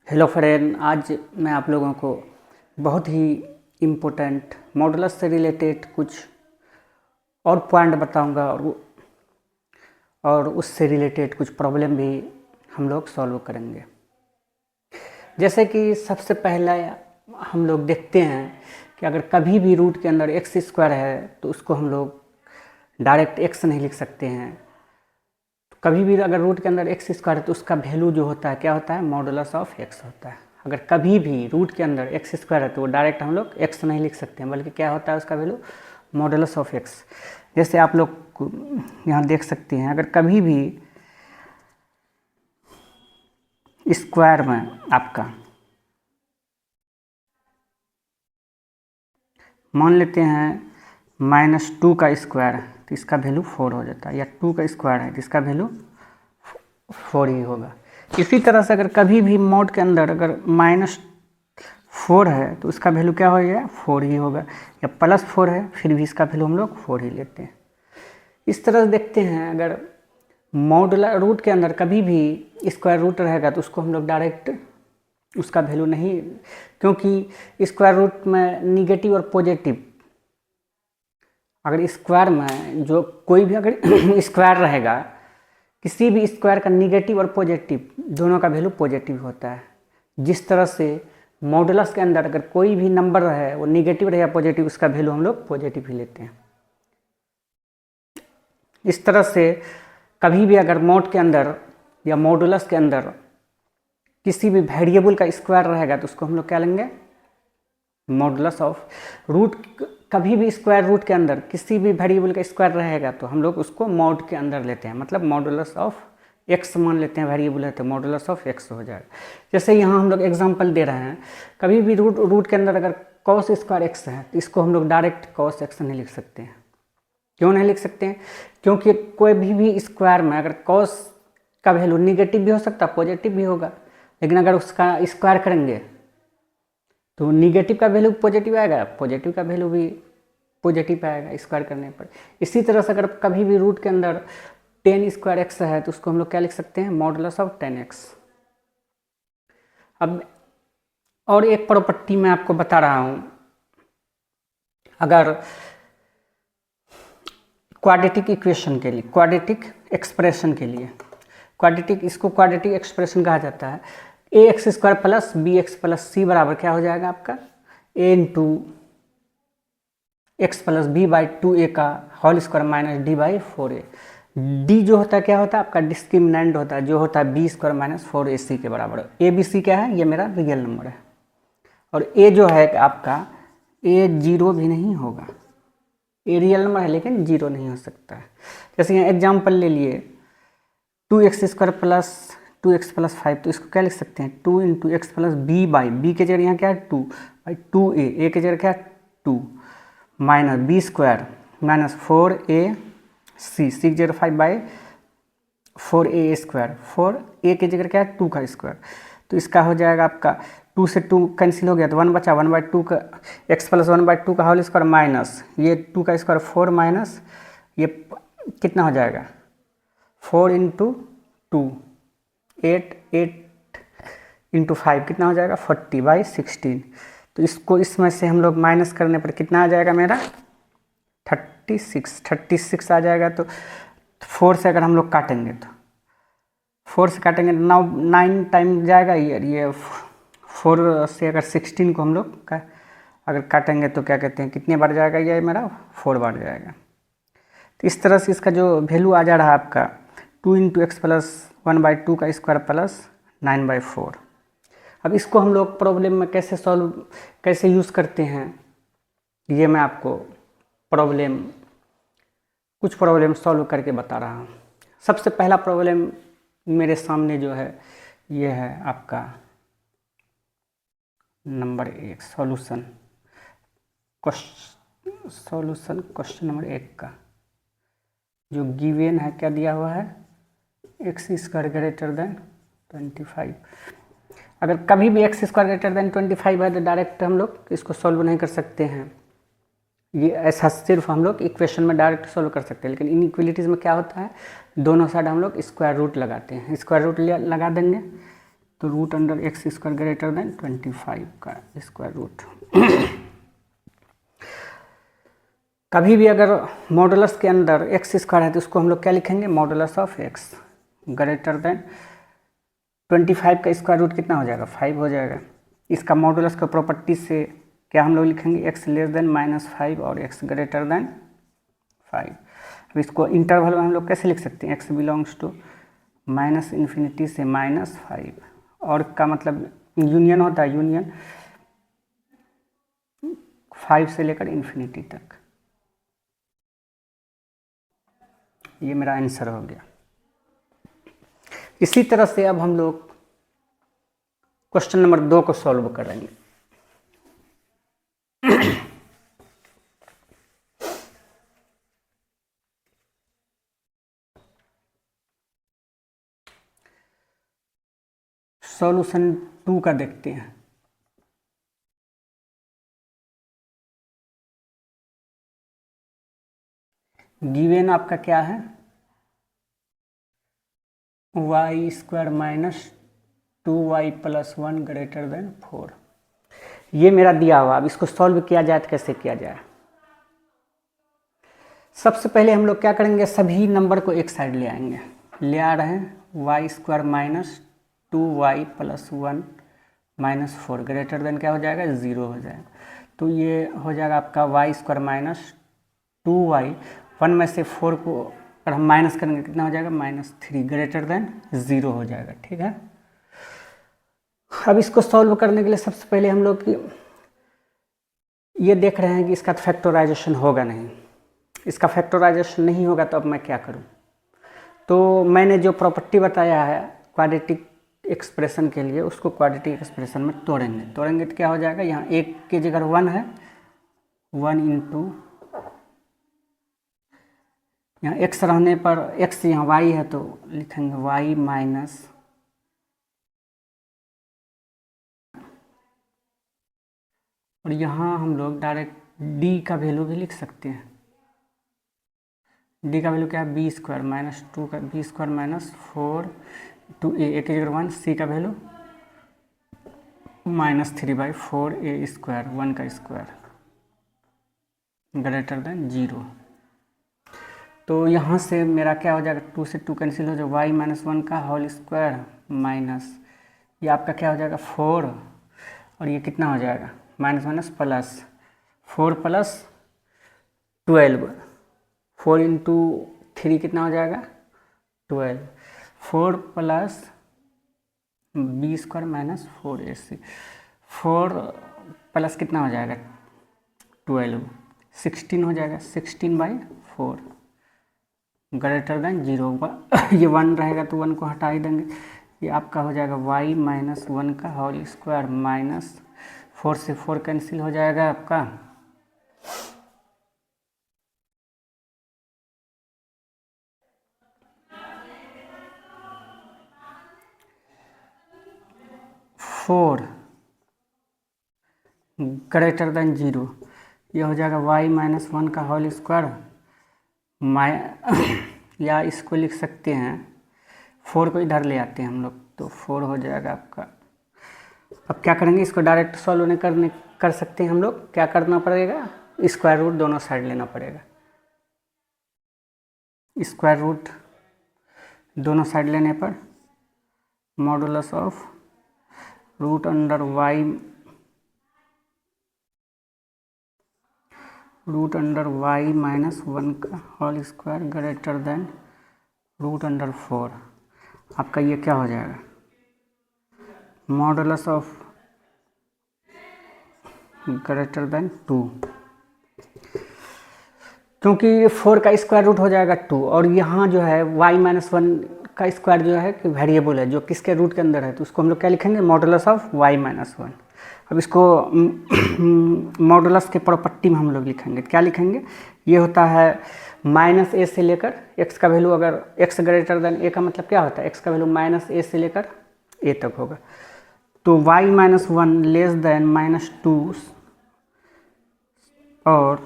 Hello friend, आज मैं आप लोगों को बहुत ही इम्पोर्टेंट मॉडुलस से रिलेटेड कुछ और पॉइंट बताऊंगा और उससे रिलेटेड कुछ प्रॉब्लम भी हम लोग सॉल्व करेंगे। जैसे कि सबसे पहला हम लोग देखते हैं कि अगर कभी भी रूट के अंदर एक्स स्क्वायर है तो उसको हम लोग डायरेक्ट एक्स नहीं लिख सकते हैं। तो कभी भी अगर रूट के अंदर एक्स स्क्वायर है तो उसका वैल्यू जो होता है क्या होता है, मॉडुलस ऑफ एक्स होता है। अगर कभी भी रूट के अंदर एक्स स्क्वायर है तो वो डायरेक्ट हम लोग एक्स नहीं लिख सकते हैं, बल्कि क्या होता है उसका वैल्यू मॉडुलस ऑफ एक्स। जैसे आप लोग यहाँ देख सकते हैं, अगर कभी भी स्क्वायर में आपका मान लेते हैं -2 का स्क्वायर है तो इसका वैल्यू 4 हो जाता है, या 2 का स्क्वायर है तो इसका वैल्यू 4 ही होगा। इसी तरह से अगर कभी भी मॉड के अंदर अगर -4 है तो उसका वैल्यू क्या हो गया, 4 ही होगा, या +4 है फिर भी इसका वैल्यू हम लोग 4 ही लेते हैं। इस तरह से देखते हैं, अगर मॉडुलर रूट के अंदर कभी भी स्क्वायर रूट रहेगा तो उसको हम लोग डायरेक्ट उसका वैल्यू नहीं, क्योंकि स्क्वायर रूट में निगेटिव और पॉजिटिव, अगर स्क्वायर में जो कोई भी अगर स्क्वायर रहेगा, किसी भी स्क्वायर का निगेटिव और पॉजिटिव दोनों का वैल्यू पॉजिटिव होता है। जिस तरह से मॉडुलस के अंदर अगर कोई भी नंबर है वो निगेटिव रहे या पॉजिटिव, उसका वैल्यू हम लोग पॉजिटिव ही लेते हैं। इस तरह से कभी भी अगर मॉड के अंदर या मॉडुलस के अंदर किसी भी वेरिएबल का स्क्वायर रहेगा तो उसको हम लोग क्या लेंगे, मॉडुलस ऑफ रूट। कभी भी स्क्वायर रूट के अंदर किसी भी वेरिएबल का स्क्वायर रहेगा तो हम लोग उसको मॉड के अंदर लेते हैं, मतलब मॉडुलस ऑफ एक्स मान लेते हैं, वेरिएबल है तो मॉडुलस ऑफ एक्स हो जाएगा। जैसे यहाँ हम लोग एग्जांपल दे रहे हैं, कभी भी रूट के अंदर अगर कॉस स्क्वायर एक्स है तो इसको हम लोग डायरेक्ट कॉस एक्स नहीं लिख सकते हैं। क्यों नहीं लिख सकते हैं? क्योंकि कोई भी स्क्वायर में अगर कॉस का वैल्यू निगेटिव भी हो सकता है, पॉजिटिव भी होगा, लेकिन अगर उसका स्क्वायर करेंगे तो निगेटिव का वैल्यू पॉजिटिव आएगा, पॉजिटिव का वैल्यू भी पॉजिटिव आएगा स्क्वायर करने पर। इसी तरह से अगर कभी भी रूट के अंदर 10 स्क्वायर एक्स है तो उसको हम लोग क्या लिख सकते हैं, मॉडुलस ऑफ 10x। अब और एक प्रॉपर्टी मैं आपको बता रहा हूँ, अगर क्वाड्रेटिक इक्वेशन के लिए, क्वाड्रेटिक एक्सप्रेशन के लिए, इसको क्वाड्रेटिक एक्सप्रेशन कहा जाता है। ax square plus bx plus c बराबर क्या हो जाएगा आपका, a into x plus b by 2a का whole square minus d by 4a। d जो होता है क्या होता है आपका, डिस्क्रिमिनेंट होता है, जो होता है b स्क्वायर माइनस 4ac के बराबर। a b c क्या है, ये मेरा रियल नंबर है, और a जो है आपका a 0 भी नहीं होगा, a रियल नंबर है लेकिन 0 नहीं हो सकता है। जैसे यहाँ एग्जाम्पल ले लिए 2x square plus 2x plus 5, तो इसको क्या लिख सकते हैं, 2 into x plus b by, b के जगह यहाँ क्या है 2 बाई 2a, a के जगह क्या है 2 minus b square minus 4ac, C की जगह 5 बाई 4a स्क्वायर, 4a के जगह क्या है 2 का स्क्वायर, तो इसका हो जाएगा आपका 2 से 2 कैंसिल हो गया तो 1 बचा, 1 बाई 2 का एक्स प्लस 1 बाई 2 का होल स्क्वायर माइनस ये 2 का स्क्वायर 4 माइनस ये कितना हो जाएगा 4 इंटू 2 8 इंटू 5 कितना हो जाएगा 40 बाई 16। तो इसको इसमें से हम लोग माइनस करने पर कितना आ जाएगा मेरा 36 आ जाएगा। तो 4 से अगर हम लोग काटेंगे तो 4 से काटेंगे तो 9 टाइम जाएगा, ये 4 से अगर 16 को हम लोग का अगर काटेंगे तो क्या कहते हैं कितने बार जाएगा, ये मेरा 4 बार जाएगा। तो इस तरह से इसका जो वैल्यू आ जा रहा है आपका 2 इंटू एक्स प्लस 1 बाई 2 का स्क्वायर प्लस 9 बाई 4। अब इसको हम लोग प्रॉब्लम में कैसे यूज़ करते हैं, ये मैं आपको कुछ प्रॉब्लम सॉल्व करके बता रहा हूँ। सबसे पहला प्रॉब्लम मेरे सामने जो है ये है आपका नंबर 1, सॉल्यूशन क्वेश्चन नंबर 1 का जो गिवन है क्या दिया हुआ है, एक्स स्क्वायर ग्रेटर देन 25। अगर कभी भी एक्स स्क्वायर ग्रेटर देन 25 है तो डायरेक्ट हम लोग इसको सॉल्व नहीं कर सकते हैं, ये ऐसा सिर्फ हम लोग इक्वेशन में डायरेक्ट सॉल्व कर सकते हैं। लेकिन इनइक्वलिटीज़ में क्या होता है, दोनों साइड हम लोग स्क्वायर रूट लगाते हैं, स्क्वायर रूट लगा देंगे तो root under x square greater than 25 का स्क्वायर रूट। कभी भी अगर मॉडुलस के अंदर एक्स स्क्वायर है तो उसको हम लोग क्या लिखेंगे, modulus of x greater than 25 का स्क्वायर रूट कितना हो जाएगा, 5 हो जाएगा। इसका मॉडुलस का प्रॉपर्टी से क्या हम लोग लिखेंगे, एक्स लेस देन -5 और एक्स ग्रेटर देन 5। अब इसको इंटरवल में हम लोग कैसे लिख सकते हैं, एक्स बिलोंग्स टू -∞ से -5 और का मतलब यूनियन होता है, यूनियन 5 से लेकर इन्फिनिटी तक। ये मेरा आंसर हो गया। इसी तरह से अब हम लोग क्वेश्चन नंबर 2 को सॉल्व करेंगे। सॉल्यूशन 2 का देखते हैं। गिवन आपका क्या है, y square -2y + 1 greater than 4। ये मेरा दिया हुआ। अब इसको सॉल्व किया जाए तो कैसे किया जाए। सबसे पहले हम लोग क्या करेंगे, सभी नंबर को एक साइड ले आएंगे। ले आ रहे हैं y square -2y + 1 - 4 greater than क्या हो जाएगा, 0 हो जाएगा। तो ये हो जाएगा आपका y स्क्वायर -2y, 1 में से 4 को अगर हम माइनस करेंगे कितना हो जाएगा, -3 ग्रेटर देन 0 हो जाएगा। ठीक है। अब इसको सॉल्व करने के लिए सबसे पहले हम लोग ये देख रहे हैं कि इसका फैक्टराइजेशन होगा नहीं। इसका फैक्टराइजेशन नहीं होगा तो अब मैं क्या करूं। तो मैंने जो प्रॉपर्टी बताया है क्वाड्रेटिक एक्सप्रेशन के लिए, उसको क्वाड्रेटिक एक्सप्रेशन में तोड़ेंगे तो क्या हो जाएगा, यहाँ 1 की जगह 1 है, 1 इंटू यहाँ x रहने पर x यहाँ y है तो लिखेंगे y माइनस और यहाँ हम लोग डायरेक्ट d का वैल्यू भी लिख सकते हैं। d का वैल्यू क्या है, b स्क्वायर -2 का b स्क्वायर -4 टू a की जगह 1, c का वैल्यू -3/4 a स्क्वायर 1 का स्क्वायर ग्रेटर देन 0। तो यहाँ से मेरा क्या हो जाएगा, 2 से 2 कैंसिल हो जाएगा, y -1 का होल स्क्वायर माइनस ये आपका क्या हो जाएगा 4 और ये कितना हो जाएगा माइनस प्लस 4 + 12, 4 इंटू 3 कितना हो जाएगा 12, 4 + b स्क्वायर -4ac, 4 प्लस कितना हो जाएगा 12, 16 हो जाएगा, 16/4 ग्रेटर देन 0 होगा। ये 1 रहेगा तो 1 को हटा ही देंगे। ये आपका हो जाएगा y -1 का होल स्क्वायर -4 से 4 कैंसिल हो जाएगा आपका, फोर ग्रेटर देन 0। ये हो जाएगा y -1 का होल स्क्वायर या इसको लिख सकते हैं 4 को इधर ले आते हैं हम लोग तो 4 हो जाएगा आपका। अब क्या करेंगे, इसको डायरेक्ट सॉल्व नहीं कर सकते हैं हम लोग, क्या करना पड़ेगा, स्क्वायर रूट दोनों साइड लेना पड़ेगा। स्क्वायर रूट दोनों साइड लेने पर modulus of root under y -1 का होल स्क्वायर ग्रेटर देन √4 आपका ये क्या हो जाएगा, मॉडुलस ऑफ ग्रेटर देन 2, क्योंकि 4 का स्क्वायर रूट हो जाएगा 2 और यहाँ जो है y -1 का स्क्वायर जो है कि वेरिएबल है जो किसके रूट के अंदर है, तो उसको हम लोग क्या लिखेंगे, मॉडुलस ऑफ y -1। अब इसको मॉडुलस के प्रॉपर्टी में हम लोग लिखेंगे, क्या लिखेंगे, ये होता है -a से लेकर x का वैल्यू, अगर x ग्रेटर देन a का मतलब क्या होता है, x का वैल्यू -a से लेकर a तक होगा। तो y -1 लेस देन -2 और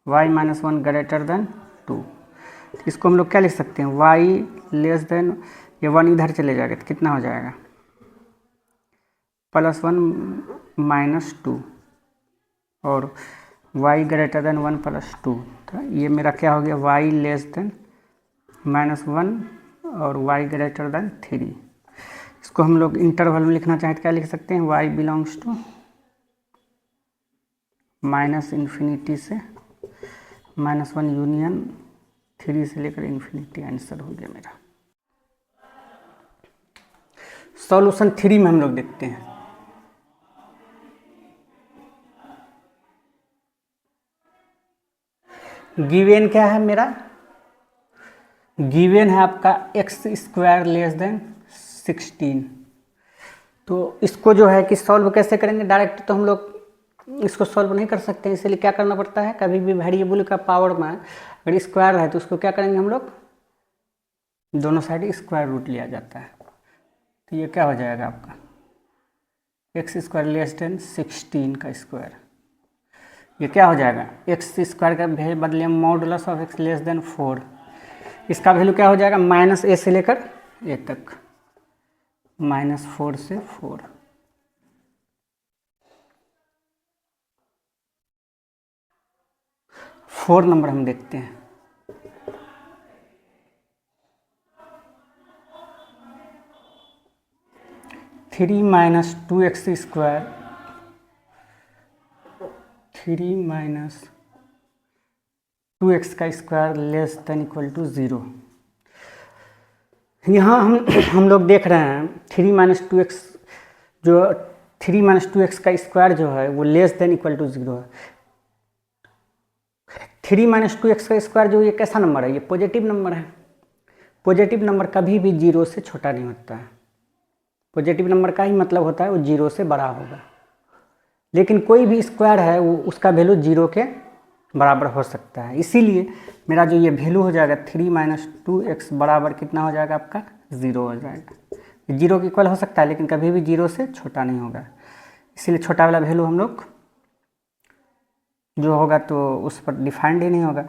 y -1 ग्रेटर देन 2, इसको हम लोग क्या लिख सकते हैं, y लेस देन, ये 1 इधर चले जाएगा तो कितना हो जाएगा +1 -2 और y ग्रेटर देन 1 +2। तो ये मेरा क्या हो गया, y लेस देन -1 और y ग्रेटर देन 3। इसको हम लोग इंटरवल में लिखना चाहें तो क्या लिख सकते हैं, y बिलोंग्स टू -∞ से -1 यूनियन 3 से लेकर इन्फिनिटी। आंसर हो गया मेरा। सॉल्यूशन 3 में हम लोग देखते हैं। गिवन क्या है मेरा, गिवन है आपका x² लेस देन 16। तो इसको जो है कि सॉल्व कैसे करेंगे, डायरेक्ट तो हम लोग इसको सॉल्व नहीं कर सकते हैं, इसलिए क्या करना पड़ता है, कभी भी वेरिएबल का पावर में अगर स्क्वायर है तो उसको क्या करेंगे हम लोग, दोनों साइड स्क्वायर रूट लिया जाता है। तो ये क्या हो जाएगा आपका x² लेस देन 16 का स्क्वायर। ये क्या हो जाएगा, x² का बदले modulus of x less then 4। इसका वैल्यू क्या हो जाएगा, -a से लेकर a तक, -4 से 4। फोर नंबर हम देखते हैं। थ्री माइनस 2x का square less than equal to 0। यहाँ हम लोग देख रहे हैं 3 - 2x जो 3 - 2x का स्क्वायर जो है वो लेस देन इक्वल टू 0 है। 3 - 2x का स्क्वायर जो ये कैसा नंबर है, ये पॉजिटिव नंबर है। पॉजिटिव नंबर कभी भी 0 से छोटा नहीं होता है। पॉजिटिव नंबर का ही मतलब होता है वो 0 से बड़ा होगा। लेकिन कोई भी स्क्वायर है वो उसका वैल्यू 0 के बराबर हो सकता है। इसीलिए मेरा जो ये वैल्यू हो जाएगा 3 - 2x बराबर कितना हो जाएगा आपका 0 हो जाएगा। 0 के इक्वल हो सकता है लेकिन कभी भी 0 से छोटा नहीं होगा। इसीलिए छोटा वाला वैल्यू हम लोग जो होगा तो उस पर डिफाइंड ही नहीं होगा।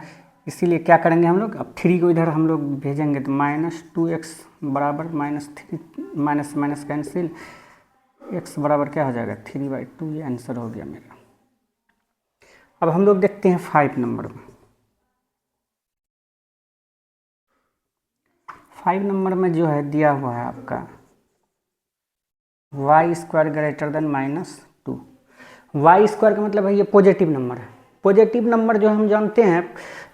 इसीलिए क्या करेंगे हम लोग, अब 3 को इधर हम लोग भेजेंगे तो -2x बराबर -3 माइनस कैंसिल, x बराबर क्या हो जाएगा 3/2। ये आंसर हो गया मेरा। अब हम लोग देखते हैं 5 नंबर में। 5 नंबर में जो है दिया हुआ है आपका y² ग्रेटर देन -2। y² का मतलब है ये पॉजिटिव नंबर है। पॉजिटिव नंबर जो हम जानते हैं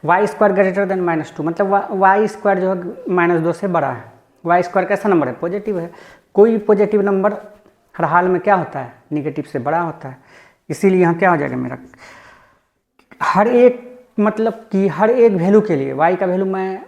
y² ग्रेटर देन -2 मतलब y² जो है -2 से बड़ा है। y² कैसा नंबर है, पॉजिटिव है। कोई पॉजिटिव नंबर हर हाल में क्या होता है, निगेटिव से बड़ा होता है। इसीलिए यहाँ क्या हो जाएगा मेरा, हर एक मतलब कि हर एक वैल्यू के लिए y का वैल्यू मैं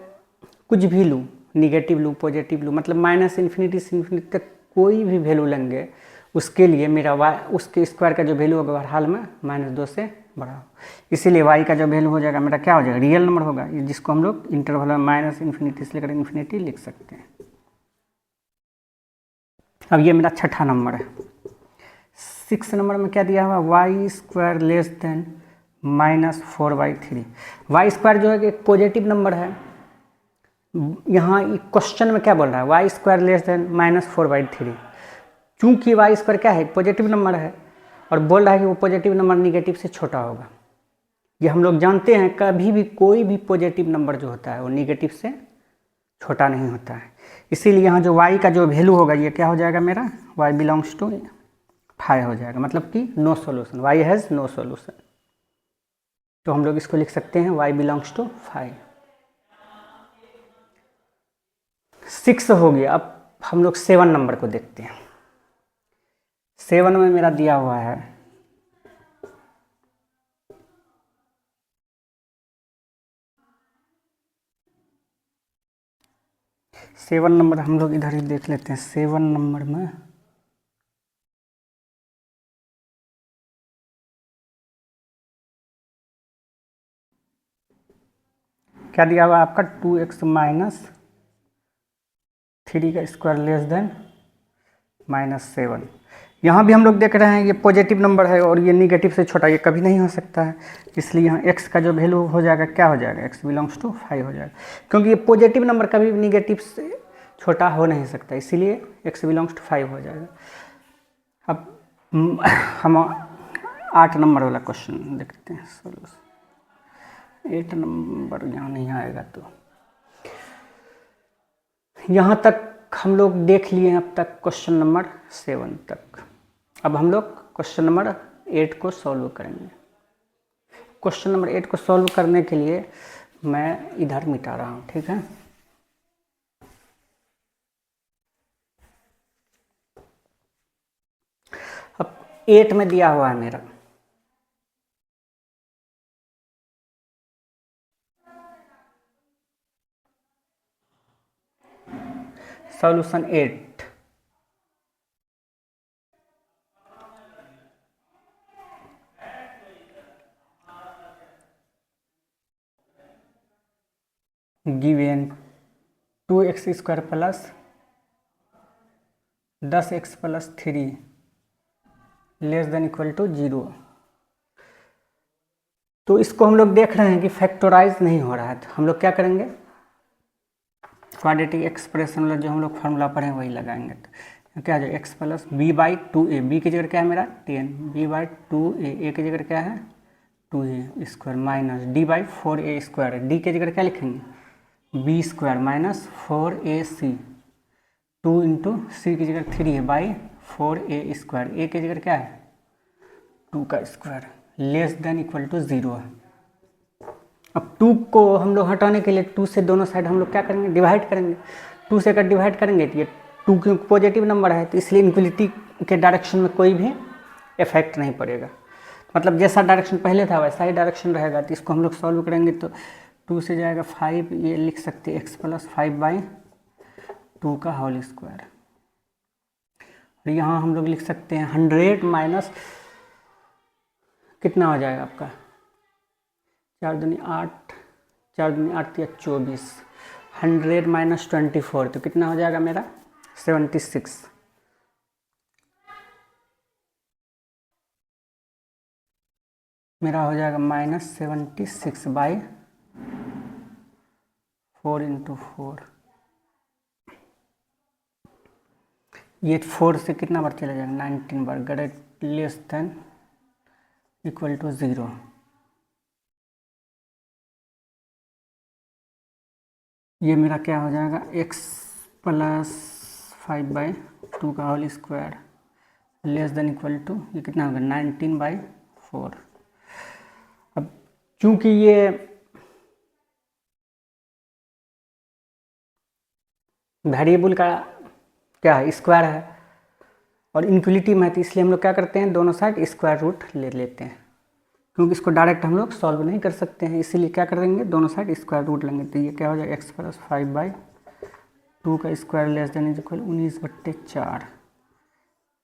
कुछ भी लूँ, निगेटिव लूँ पॉजिटिव लूँ, मतलब -∞ से ∞ तक कोई भी वैल्यू लेंगे उसके लिए मेरा y उसके स्क्वायर का जो वैल्यू होगा हर हाल में -2 से बड़ा हो। इसीलिए y का जो वैल्यू हो जाएगा मेरा क्या हो जाएगा, रियल नंबर होगा, जिसको हम लोग इंटरवल में -∞ से लेकर इन्फिनिटी लिख सकते हैं। अब ये मेरा छठा नंबर है। 6 नंबर में क्या दिया हुआ, y² लेस देन -4/3। y² जो है एक पॉजिटिव नंबर है। यहाँ क्वेश्चन में क्या बोल रहा है, y² लेस देन -4/3। चूँकि y² क्या है, पॉजिटिव नंबर है और बोल रहा है कि वो पॉजिटिव नंबर निगेटिव से छोटा होगा। ये हम लोग जानते हैं कभी भी कोई भी पॉजिटिव नंबर जो होता है वो निगेटिव से छोटा नहीं होता है। इसीलिए यहाँ जो y का जो वैल्यू होगा ये क्या हो जाएगा मेरा, y बिलोंग्स टू 5 हो जाएगा, मतलब कि no solution, y has no solution. तो हम लोग इसको लिख सकते हैं y बिलोंग्स टू 5। 6 हो गया। अब हम लोग 7 नंबर को देखते हैं। 7 में मेरा दिया हुआ है सेवन नंबर, हम लोग इधर ही देख लेते हैं। 7 नंबर में क्या दिया हुआ आपका 2x - 3 का स्क्वायर लेस देन -7। यहाँ भी हम लोग देख रहे हैं ये पॉजिटिव नंबर है और ये निगेटिव से छोटा, ये कभी नहीं हो सकता है। इसलिए यहाँ x का जो वैल्यू हो जाएगा क्या हो जाएगा, x बिलोंग्स टू 5 हो जाएगा, क्योंकि ये पॉजिटिव नंबर कभी भी निगेटिव से छोटा हो नहीं सकता, इसीलिए x बिलोंग्स टू 5 हो जाएगा। अब हम 8 नंबर वाला क्वेश्चन देखते हैं सोल्यूशन। 8 नंबर यहाँ नहीं आएगा, तो यहाँ तक हम लोग देख लिए अब तक क्वेश्चन नंबर 7 तक। अब हम लोग क्वेश्चन नंबर 8 को सॉल्व करेंगे। क्वेश्चन नंबर 8 को सॉल्व करने के लिए मैं इधर मिटा रहा हूँ, ठीक है। अब 8 में दिया हुआ है मेरा solution 8। Given 2x² plus 10x plus 3 less than equal to 0। तो इसको हम लोग देख रहे हैं कि फैक्टराइज नहीं हो रहा है, तो हम लोग क्या करेंगे, क्वाड्रेटिक एक्सप्रेशन वाला जो हम लोग फार्मूला पढ़े वही लगाएंगे। तो क्या हो जाए, x प्लस b/2a, b की जगह क्या है मेरा 10, b/2a, a की जगह क्या है 2a² माइनस d/4a², d की जगह क्या लिखेंगे b² माइनस 4ac, 2 इंटू सी की जगह 3 है बाई 4a², a की जगह क्या है 2 का square less than equal to 0 है। अब 2 को हम लोग हटाने के लिए 2 से दोनों साइड हम लोग क्या करेंगे, डिवाइड करेंगे। 2 से अगर डिवाइड करेंगे तो ये 2 क्योंकि पॉजिटिव नंबर है, तो इसलिए इनक्वलिटी के डायरेक्शन में कोई भी इफेक्ट नहीं पड़ेगा। मतलब जैसा डायरेक्शन पहले था वैसा ही डायरेक्शन रहेगा। तो इसको हम लोग सॉल्व करेंगे तो 2 से जाएगा 5, ये लिख सकते हैं x प्लस 5/2 का होल स्क्वायर। और यहाँ हम लोग लिख सकते हैं 100 माइनस कितना हो जाएगा आपका 4 दूनी 8, 4 दूनी 8 या 24, 100 माइनस 24 तो कितना हो जाएगा मेरा 76। मेरा हो जाएगा -76/4 इंटू 4। ये 4 से कितना बार चला जाएगा 19 बार, greater less than equal to 0। ये मेरा क्या हो जाएगा x प्लस 5/2 का whole square less than equal to ये कितना होगा 19/4। अब चूंकि ये वेरिएबल का क्या है स्क्वायर है और इनक्वलिटी में है, तो इसलिए हम लोग क्या करते हैं दोनों साइड स्क्वायर रूट ले लेते हैं, क्योंकि इसको डायरेक्ट हम लोग सॉल्व नहीं कर सकते हैं, इसीलिए क्या करेंगे दोनों साइड स्क्वायर रूट लेंगे। तो ये क्या हो जाएगा x प्लस 5/2 का square less than equal 19/4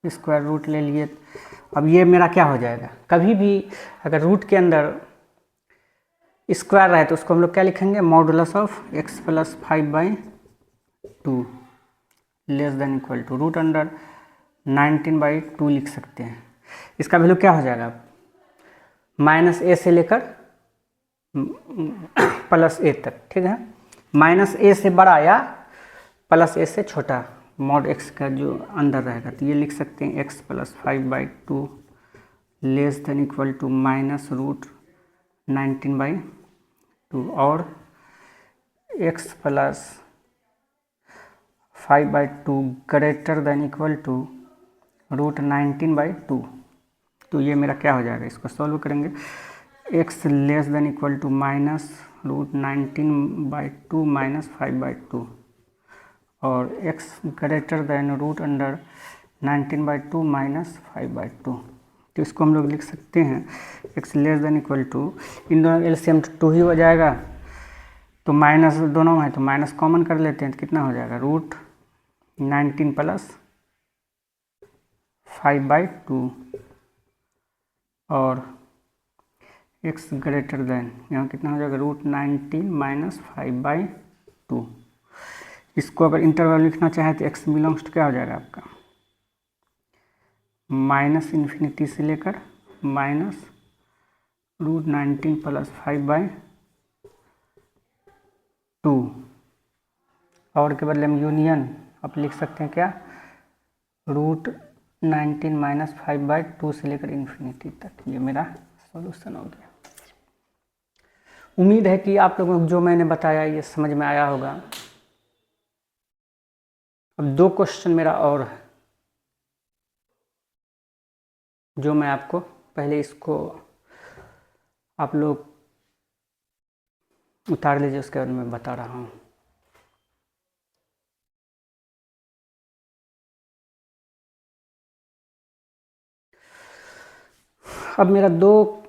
square root ले लिए। अब ये मेरा क्या हो जाएगा, कभी भी अगर रूट के अंदर स्क्वायर रहे तो उसको हम लोग क्या लिखेंगे modulus of x plus 5/2 less than equal to root under 19/2 लिख सकते हैं। इसका वैल्यू क्या हो जाएगा -a से लेकर +a तक, ठीक है। -a से बड़ा या +a से छोटा मॉड x का जो अंदर रहेगा, तो ये लिख सकते हैं x plus 5/2 less than equal to -√19/2 और x plus 5/2 greater than equal to √19/2। तो ये मेरा क्या हो जाएगा, इसको सॉल्व करेंगे x less than equal to -√19/2 minus 5/2 और x ग्रेटर देन √19/2 माइनस 5/2। तो इसको हम लोग लिख सकते हैं x less than equal to, इन दोनों एलसीएम 2 ही हो जाएगा, तो माइनस दोनों है तो माइनस कॉमन कर लेते हैं, तो कितना हो जाएगा √19 प्लस 5/2 और x ग्रेटर देन यहाँ कितना हो जाएगा √19 माइनस 5/2। इसको अगर इंटरवल लिखना चाहे तो x बिलोंग्स टू क्या हो जाएगा आपका -∞ से लेकर -√19 प्लस 5/2 और के बदले में यूनियन आप लिख सकते हैं क्या 19 माइनस 5/2 से लेकर इन्फिनिटी तक। ये मेरा सॉल्यूशन हो गया। उम्मीद है कि आप लोगों को जो मैंने बताया ये समझ में आया होगा। अब 2 क्वेश्चन मेरा और है, जो मैं आपको पहले इसको आप लोग उतार लीजिए, उसके बाद मैं बता रहा हूँ। अब मेरा दो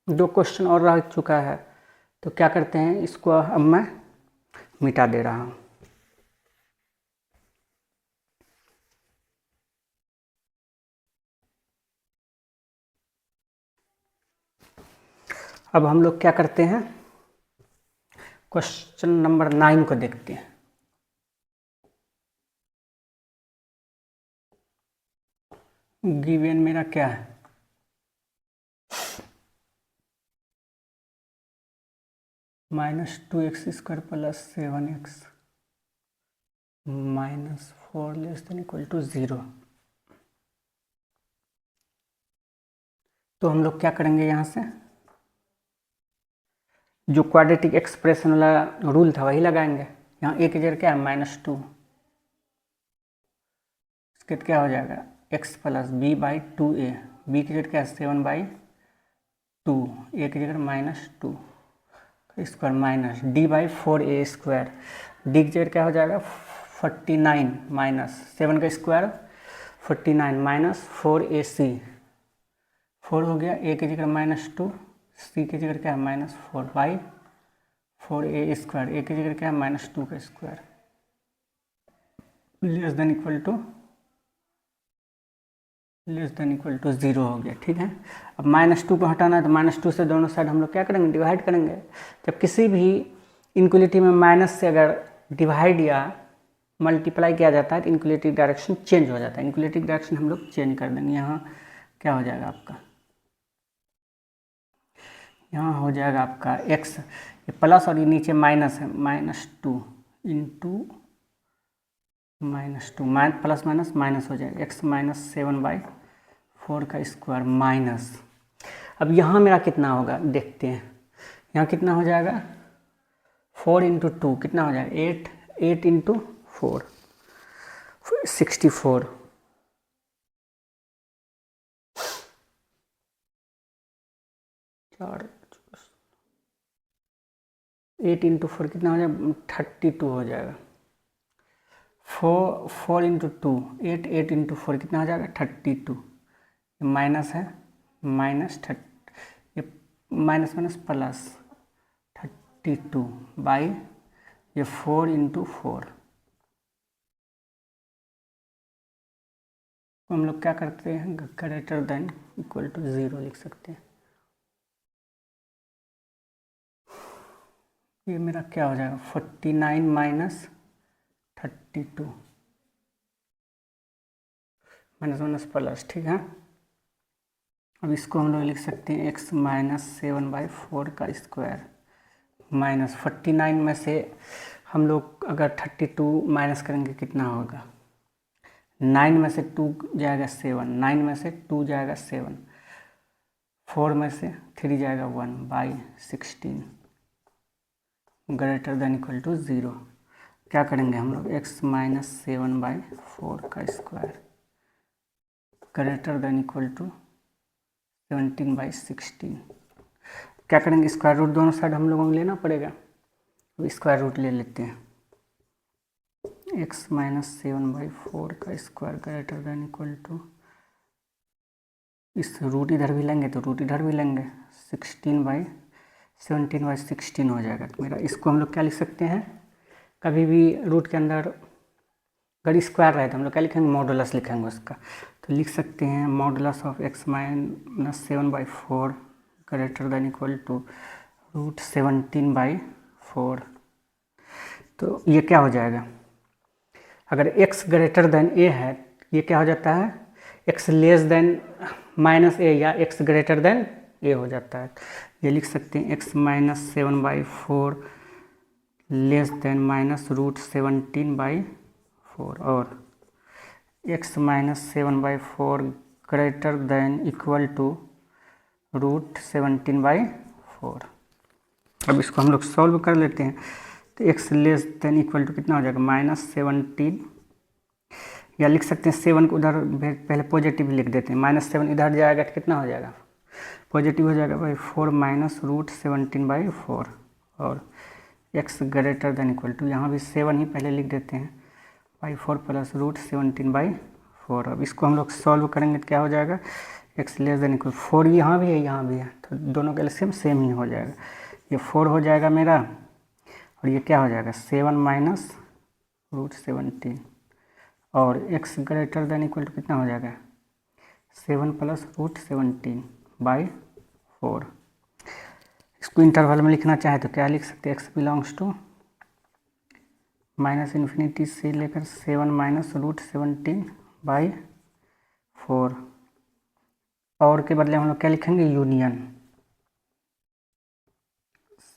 क्वेश्चन और रह चुका है, तो क्या करते हैं, इसको अब मैं मिटा दे रहा हूँ। अब हम लोग क्या करते हैं, क्वेश्चन नंबर 9 को देखते हैं। गिवन मेरा क्या है, -2x² + 7x -4 ≤ 0। तो हम लोग क्या करेंगे, यहाँ से जो क्वाड्रेटिक एक्सप्रेशन वाला रूल था वही लगाएंगे। यहाँ a की जगह क्या है, -2, इसके क्या हो जाएगा, x + b/2a, b की जगह क्या है 7/2, a की जगह -2 स्क्वायर माइनस d/4a², d की जगह क्या हो जाएगा 49 माइनस 7 का स्क्वायर 49 -4ac, 4 हो गया, a की जगह -2, c की जगह क्या है -4/4a², a की जगह क्या है -2 का square, less than equal to 0 हो गया। ठीक है, अब -2 को हटाना है तो -2 से दोनों साइड हम लोग क्या करेंगे, डिवाइड करेंगे। जब किसी भी इनक्वलिटी में माइनस से अगर डिवाइड या मल्टीप्लाई किया जाता है तो इनक्वलिटी डायरेक्शन चेंज हो जाता है। इनक्वलिटी डायरेक्शन हम लोग चेंज कर देंगे। यहाँ क्या हो जाएगा आपका, यहाँ हो जाएगा आपका x, ये प्लस और ये नीचे माइनस है, -2 इंटू -2 प्लस माइनस माइनस हो जाएगा, x -7/4 का स्क्वायर माइनस। अब यहाँ मेरा कितना होगा देखते हैं, यहाँ कितना हो जाएगा 4 × 2 कितना हो जाएगा 8 × 4 64, 8 × 4 कितना हो जाएगा 32 हो जाएगा। 4 × 2 8 × 4 कितना हो जाएगा 32, माइनस है -30, ये माइनस प्लस 32 ये 4 × 4 तो हम लोग क्या करते हैं, ग्रेटर देन इक्वल टू 0 लिख सकते हैं। ये मेरा क्या हो जाएगा 49 - 32 माइनस प्लस। ठीक है, अब इसको हम लोग लिख सकते हैं x -7/4 का स्क्वायर माइनस 49 में से हम लोग अगर 32 माइनस करेंगे कितना होगा, 9 में से 2 जाएगा 7, 9 में से 2 जाएगा 7, 4 में से 3 जाएगा 1/16 ग्रेटर देन इक्वल टू 0। क्या करेंगे हम लोग, x -7/4 का square greater than equal to 17/16। क्या करेंगे, स्क्वायर रूट दोनों साइड हम लोगों को लेना पड़ेगा, तो स्क्वायर रूट ले लेते हैं। x -7/4 का square greater than equal to, इस रूट इधर भी लेंगे तो रूट इधर भी लेंगे, 17/16 हो जाएगा। तो मेरा इसको हम लोग क्या लिख सकते हैं, कभी भी रूट के अंदर अगर स्क्वायर रहे तो हम लोग क्या लिखेंगे, मॉडुलस लिखेंगे उसका। तो लिख सकते हैं modulus of x -7/4 greater than equal to √17/4। तो ये क्या हो जाएगा, अगर x ग्रेटर देन a है ये क्या हो जाता है, x लेस देन -a या x ग्रेटर देन a हो जाता है। ये लिख सकते हैं x -7/4 लेस देन -√17/4 और x minus 7/4 greater than equal to √17/4। अब इसको हम लोग सॉल्व कर लेते हैं। तो x less than equal to कितना हो जाएगा, -17, या लिख सकते हैं 7 को उधर पहले पॉजिटिव लिख देते हैं, -7 इधर जाएगा तो कितना हो जाएगा, पॉजिटिव हो जाएगा भाई 4 माइनस √17/4, और x greater than equal to, यहाँ भी 7 ही पहले लिख देते हैं, /4 प्लस √17/4। अब इसको हम लोग सॉल्व करेंगे तो क्या हो जाएगा, एक्स लेस देन इक्वल 4 यहाँ भी है यहाँ भी है, तो दोनों का एलसीएम सेम ही हो जाएगा। ये 4 हो जाएगा मेरा, और ये क्या हो जाएगा 7 माइनस √17, और x greater than equal to कितना हो जाएगा 7 प्लस √17/4। इसको इंटरवल में लिखना चाहे तो क्या लिख सकते हैं, एक्स बिलोंग्स टू -∞ से लेकर 7 माइनस √17/4, और के बदले हम लोग क्या लिखेंगे, यूनियन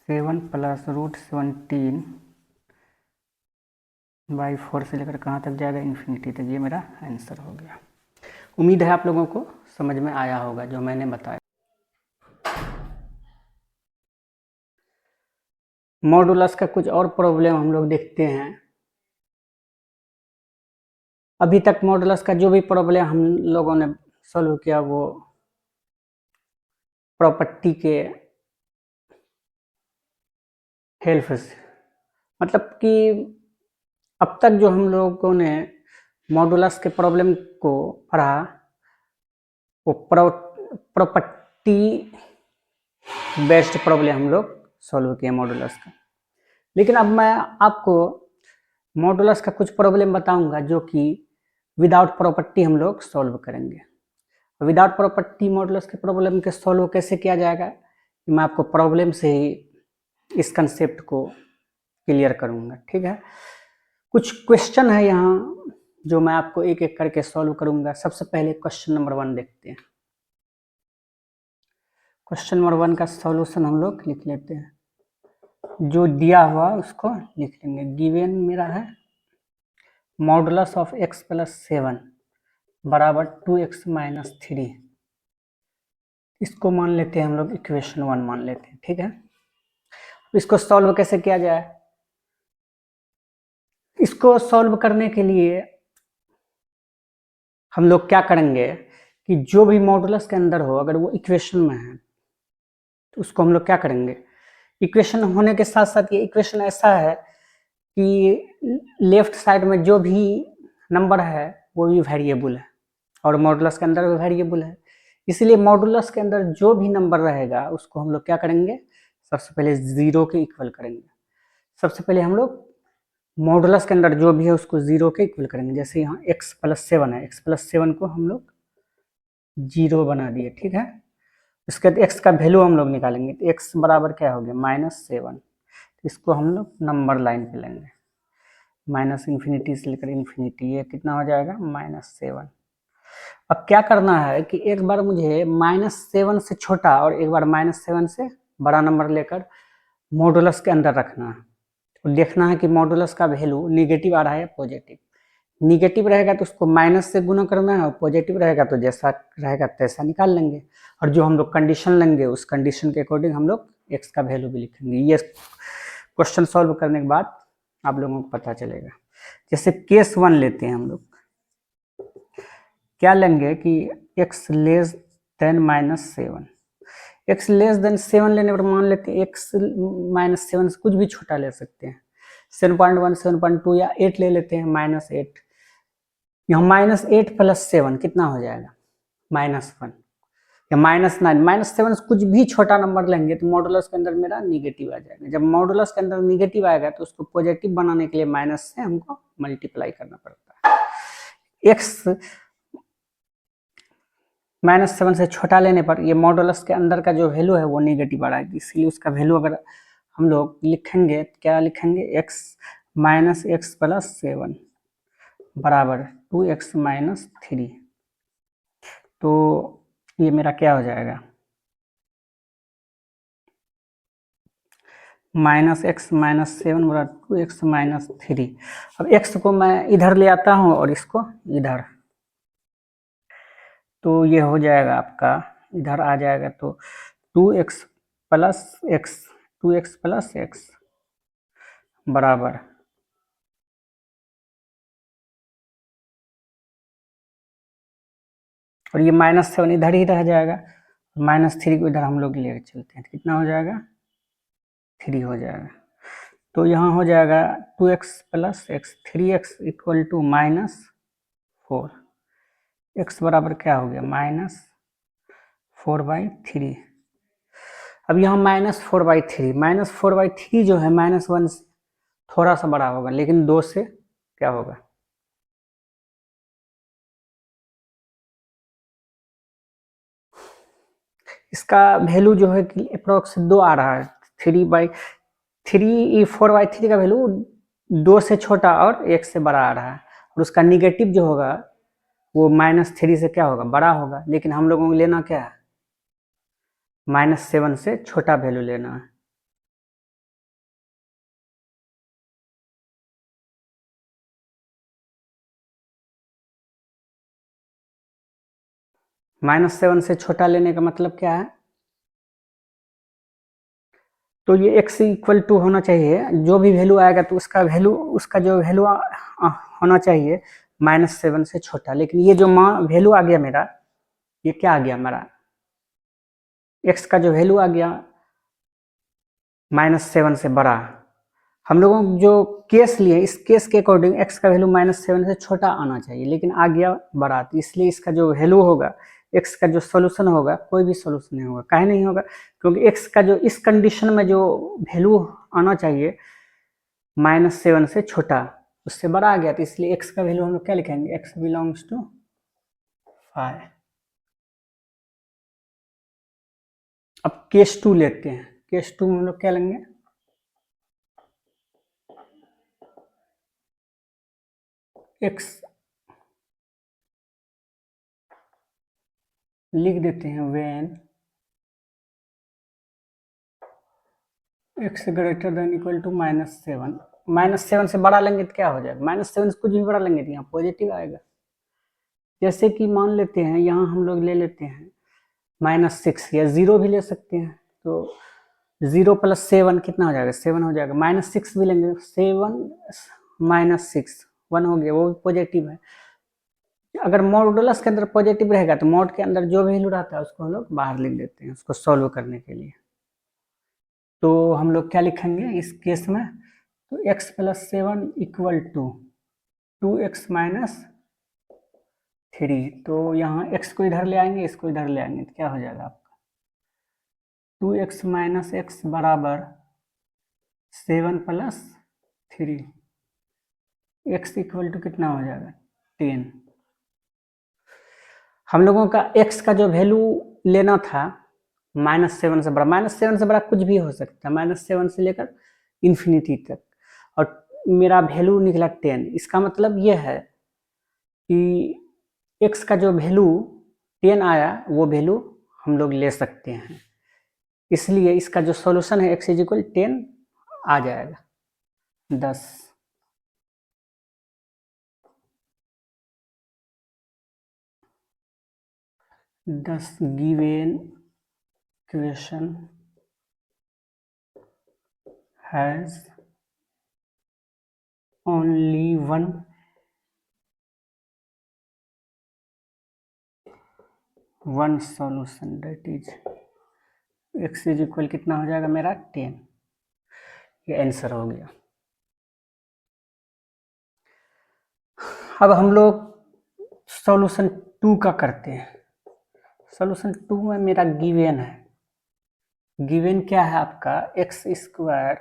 7 प्लस √17/4 से लेकर कहाँ तक जाएगा, इन्फिनिटी तक। ये मेरा आंसर हो गया। उम्मीद है आप लोगों को समझ में आया होगा जो मैंने बताया। मॉडुलस का कुछ और प्रॉब्लम हम लोग देखते हैं। अभी तक मॉडुलस का जो भी प्रॉब्लम हम लोगों ने सॉल्व किया वो प्रॉपर्टी के हेल्प से, मतलब कि अब तक जो हम लोगों ने मॉडुलस के प्रॉब्लम को पढ़ा वो प्रॉपर्टी बेस्ड प्रॉब्लम हम लोग सॉल्व किए मॉडुलस का। लेकिन अब मैं आपको मॉडुलस का कुछ प्रॉब्लम बताऊंगा जो कि विदाउट प्रॉपर्टी हम लोग सॉल्व करेंगे। विदाउट प्रॉपर्टी मॉडुलस के प्रॉब्लम के सॉल्व कैसे किया जाएगा, मैं आपको प्रॉब्लम से ही इस कंसेप्ट को क्लियर करूंगा। ठीक है, कुछ क्वेश्चन है यहाँ जो मैं आपको एक एक करके सॉल्व करूंगा। सबसे पहले क्वेश्चन नंबर 1 देखते हैं। क्वेश्चन नंबर 1 का सॉल्यूशन हम लोग लिख लेते हैं, जो दिया हुआ उसको लिख लेंगे। गिवन मेरा है मॉडुलस ऑफ x प्लस 7 बराबर 2x माइनस 3। इसको मान लेते हैं हम लोग इक्वेशन 1 मान लेते हैं। ठीक है, इसको सॉल्व कैसे किया जाए, इसको सॉल्व करने के लिए हम लोग क्या करेंगे कि जो भी मॉडुलस के अंदर हो अगर वो इक्वेशन में है तो उसको हम लोग क्या करेंगे, इक्वेशन होने के साथ साथ ये इक्वेशन ऐसा है कि लेफ्ट साइड में जो भी नंबर है वो भी वेरिएबल है और मॉडुलस के अंदर भी वेरिएबल है। इसलिए मॉडुलस के अंदर जो भी नंबर रहेगा उसको हम लोग क्या करेंगे, सबसे पहले 0 के इक्वल करेंगे। सबसे पहले हम लोग मॉडुलस के अंदर जो भी है उसको 0 के इक्वल करेंगे। जैसे यहाँ x प्लस 7 है, x प्लस 7 को हम लोग 0 बना दिए। ठीक है, इसके बाद x का वैल्यू हम लोग निकालेंगे तो x बराबर क्या हो गया -7। इसको हम लोग नंबर लाइन पे लेंगे, -∞ से लेकर इन्फिनिटी, ये कितना हो जाएगा -7। अब क्या करना है कि एक बार मुझे -7 से छोटा और एक बार -7 से बड़ा नंबर लेकर मॉडुलस के अंदर रखना है। तो देखना है कि मॉडुलस का वैल्यू निगेटिव आ रहा है पॉजिटिव। निगेटिव रहेगा तो उसको माइनस से गुना करना है और पॉजिटिव रहेगा तो जैसा रहेगा तैसा निकाल लेंगे। और जो हम लोग कंडीशन लेंगे उस कंडीशन के अकॉर्डिंग हम लोग x का वैल्यू भी लिखेंगे। ये क्वेश्चन सॉल्व करने के बाद आप लोगों को पता चलेगा। जैसे केस 1 लेते हैं हम लोग, क्या लेंगे कि x less then -7। x less then 7 लेने पर मान लेते हैं x -7 से कुछ भी छोटा ले सकते हैं, 7.1 7.2 या 8 ले लेते हैं -8। यहाँ -8 प्लस 7 कितना हो जाएगा -1 या -9। -7 से कुछ भी छोटा नंबर लेंगे तो मॉडुलस के अंदर मेरा निगेटिव आ जाएगा। जब मॉडुलस के अंदर निगेटिव आएगा तो उसको पॉजिटिव बनाने के लिए माइनस से हमको मल्टीप्लाई करना पड़ता है। x -7 से छोटा लेने पर ये मॉडुलस के अंदर का जो वैल्यू है वो निगेटिव आ रहा है, इसलिए उसका वैल्यू अगर हम लोग लिखेंगे क्या लिखेंगे, x -x प्लस 7 बराबर 2x माइनस 3। तो ये मेरा क्या हो जाएगा -x माइनस 7 बराबर 2x माइनस 3। अब x को मैं इधर ले आता हूँ और इसको इधर, तो ये हो जाएगा आपका, इधर आ जाएगा तो 2x plus x, 2x plus x बराबर, और ये -7 इधर ही रह जाएगा, -3 को इधर हम लोग लेकर चलते हैं, कितना हो जाएगा 3 हो जाएगा। तो यहाँ हो जाएगा 2x plus x, 3x equal to -4, x बराबर क्या हो गया -4/3। अब यहाँ -4/3, -4/3 जो है -1 से थोड़ा सा बड़ा होगा, लेकिन 2 से क्या होगा, इसका वैल्यू जो है कि अप्रोक्स 2 आ रहा है, 3/3, 4/3 का वैल्यू 2 से छोटा और 1 से बड़ा आ रहा है, और उसका निगेटिव जो होगा वो -3 से क्या होगा, बड़ा होगा, लेकिन हम लोगों को लेना क्या है, -7 से छोटा वैल्यू लेना है। -7 से छोटा लेने का मतलब क्या है, तो ये x इक्वल टू होना चाहिए, जो भी वैल्यू आएगा तो उसका वैल्यू, उसका जो वैल्यू होना चाहिए -7 से छोटा, लेकिन ये जो वैल्यू आ गया मेरा, ये क्या आ गया हमारा, x का जो वैल्यू आ गया -7 से बड़ा। हम लोगों को जो केस लिए, इस केस के अकॉर्डिंग x का वैल्यू -7 से छोटा आना चाहिए, लेकिन आ गया बड़ा, तो इसलिए इसका जो वैल्यू होगा, x का जो सोल्यूशन होगा, कोई भी सोल्यूशन नहीं होगा। काहे नहीं होगा, क्योंकि x का जो इस कंडीशन में जो वैल्यू आना चाहिए -7 से छोटा, उससे बड़ा आ गया, तो इसलिए x का वैल्यू हम लोग क्या लिखेंगे, x बिलोंग्स टू 5। अब केस 2 लेते हैं, केस 2 में हम लोग क्या लेंगे, x लिख देते हैं when x greater than equal to -7, -7 से बड़ा लेंगे तो क्या हो जाएगा, -7 से कुछ भी बड़ा लेंगे तो यहाँ पॉजिटिव आएगा। जैसे कि मान लेते हैं यहाँ हम लोग ले लेते हैं -6, या 0 भी ले सकते हैं, तो 0 + 7 कितना हो जाएगा, 7 हो जाएगा। -6 भी लेंगे, 7 - 6 1 हो गया, वो भी पॉजिटिव है। अगर मॉडुलस के अंदर पॉजिटिव रहेगा तो मॉड के अंदर जो वैल्यू रहता है उसको हम लोग बाहर लिख देते हैं, उसको सॉल्व करने के लिए। तो हम लोग क्या लिखेंगे इस केस में, तो x + 7 इक्वल टू 2x - 3, तो यहाँ x को इधर ले आएंगे, इसको इधर ले आएंगे, तो क्या हो जाएगा आपका 2x - x बराबर 7 + 3, x इक्वल टू कितना हो जाएगा 10। हम लोगों का x का जो वैल्यू लेना था -7 से बड़ा, -7 से बड़ा कुछ भी हो सकता है, -7 से लेकर इन्फिनिटी तक, और मेरा वैल्यू निकला 10। इसका मतलब ये है कि x का जो वैल्यू 10 आया, वो वैल्यू हम लोग ले सकते हैं, इसलिए इसका जो सॉल्यूशन है x = 10 आ जाएगा, 10। Given question has only one solution, that is x = कितना हो जाएगा मेरा 10। ये आंसर हो गया। अब हम लोग सॉल्यूशन 2 का करते हैं। सॉल्यूशन 2 में मेरा गिवन है, गिवन क्या है आपका x²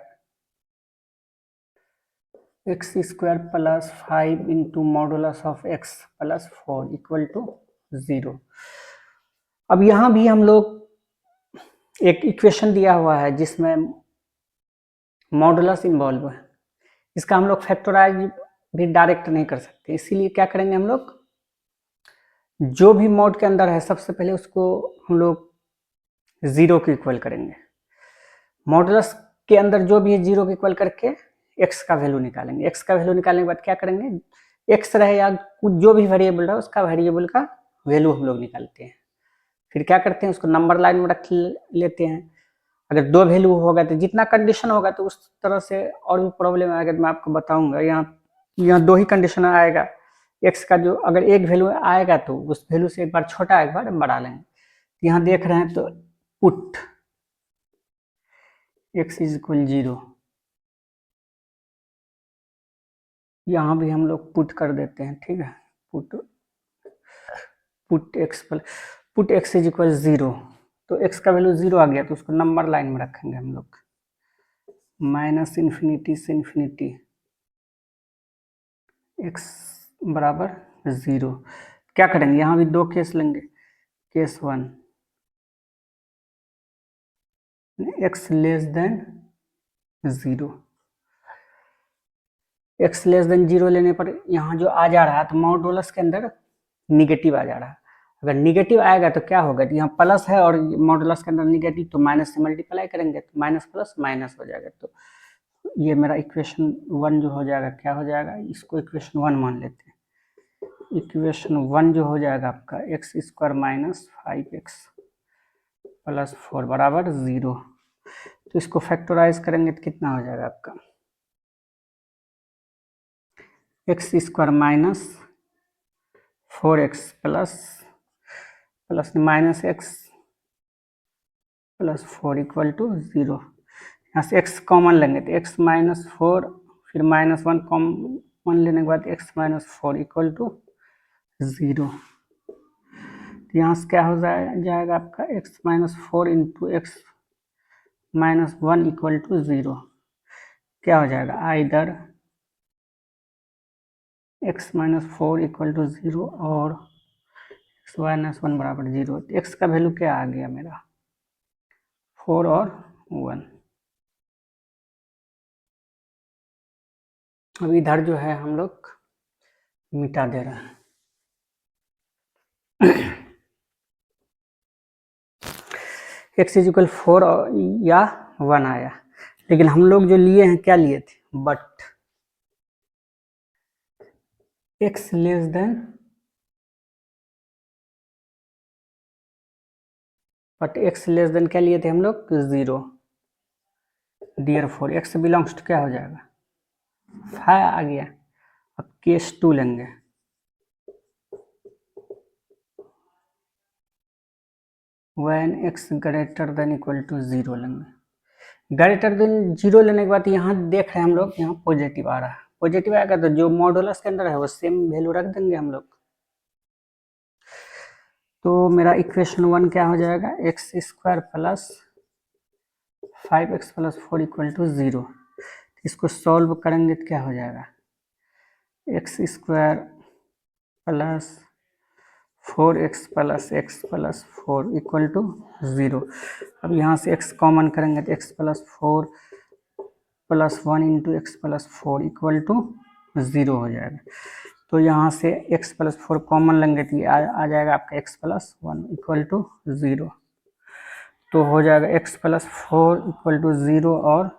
+ 5 into modulus of x + 4 equal to 0। अब यहाँ भी हम लोग एक इक्वेशन दिया हुआ है जिसमें मॉडुलस इन्वॉल्व है, इसका हम लोग फैक्टराइज भी डायरेक्ट नहीं कर सकते, इसीलिए क्या करेंगे हम लोग, जो भी मॉड के अंदर है सबसे पहले उसको हम लोग 0 के इक्वल करेंगे, मॉडुलस के अंदर जो भी है 0 के इक्वल करके x का वैल्यू निकालेंगे। x का वैल्यू निकालने के बाद क्या करेंगे, x रहे या कुछ जो भी वेरिएबल रहे उसका वेरिएबल का वैल्यू हम लोग निकालते हैं। फिर क्या करते हैं, उसको नंबर लाइन में रख लेते हैं। अगर 2 वैल्यू होगा तो जितना कंडीशन होगा तो उस तरह से और भी प्रॉब्लम आएगा, मैं आपको बताऊंगा। यहाँ 2 ही कंडीशन आएगा। एक्स का जो अगर एक वैल्यू आएगा तो उस वैल्यू से एक बार छोटा एक बार बड़ा लेंगे। यहाँ देख रहे हैं तो पुट x इज इक्वल 0, यहाँ भी हम लोग पुट कर देते हैं, ठीक है। Put put x is equal 0, तो x का वैल्यू 0 आ गया तो उसको नंबर लाइन में रखेंगे हम लोग, माइनस इन्फिनिटी से इन्फिनिटी x बराबर 0। क्या करेंगे, यहाँ भी 2 केस लेंगे। Case 1, x less then 0, x less then 0 लेने पर यहाँ जो आ जा रहा है तो मॉडुलस के अंदर निगेटिव आ जा रहा है। अगर निगेटिव आएगा तो क्या होगा, यहाँ प्लस है और मॉडुलस के अंदर निगेटिव, तो माइनस से मल्टीप्लाई करेंगे तो माइनस प्लस माइनस हो जाएगा। तो ये मेरा इक्वेशन 1 जो हो जाएगा, क्या हो जाएगा, इसको इक्वेशन 1 मान लेते हैं। इक्वेशन 1 जो हो जाएगा आपका x square minus 5x plus 4 बराबर 0। तो इसको फैक्टराइज करेंगे तो कितना हो जाएगा आपका, x square minus 4x plus minus x plus 4 equal to 0। यहाँ से x कॉमन लेंगे तो x माइनस 4 फिर माइनस 1 कॉमन लेने के बाद x माइनस 4 इक्वल टू 0। तो यहाँ से क्या हो जाएगा आपका x minus 4 into x minus 1 equal to 0। क्या हो जाएगा, either x minus 4 equal to 0 और x माइनस 1 बराबर 0। तो x का वैल्यू क्या आ गया मेरा, 4 और 1। अब इधर जो है हम लोग मिटा दे रहे हैं। x इज इक्वल 4 या 1 आया, लेकिन हम लोग जो लिए हैं क्या लिए थे, but x less than, but x less than क्या लिए थे हम लोग, 0। Dear four x belongs to क्या हो जाएगा, 5 आ गया। अब केस 2 लेंगे, when x greater than equal to 0 लेंगे। ग्रेटर देन 0 लेने के बाद यहाँ देख रहे हैं हम लोग, यहाँ पॉजिटिव आ रहा है। पॉजिटिव आएगा तो जो मॉडुलस के अंदर है वो सेम वैल्यू रख देंगे हम लोग। तो मेरा इक्वेशन 1 क्या हो जाएगा, x square plus 5x plus 4 equal to 0। इसको सॉल्व करेंगे तो क्या हो जाएगा, x square plus 4x plus x plus 4 equal to 0। अब यहाँ से x कॉमन करेंगे तो x plus 4 plus 1 into x plus 4 equal to 0 हो जाएगा। तो यहाँ से x प्लस 4 कॉमन लेंगे तो आ जाएगा आपका x प्लस 1 इक्वल टू 0। तो हो जाएगा x प्लस 4 इक्वल टू 0 और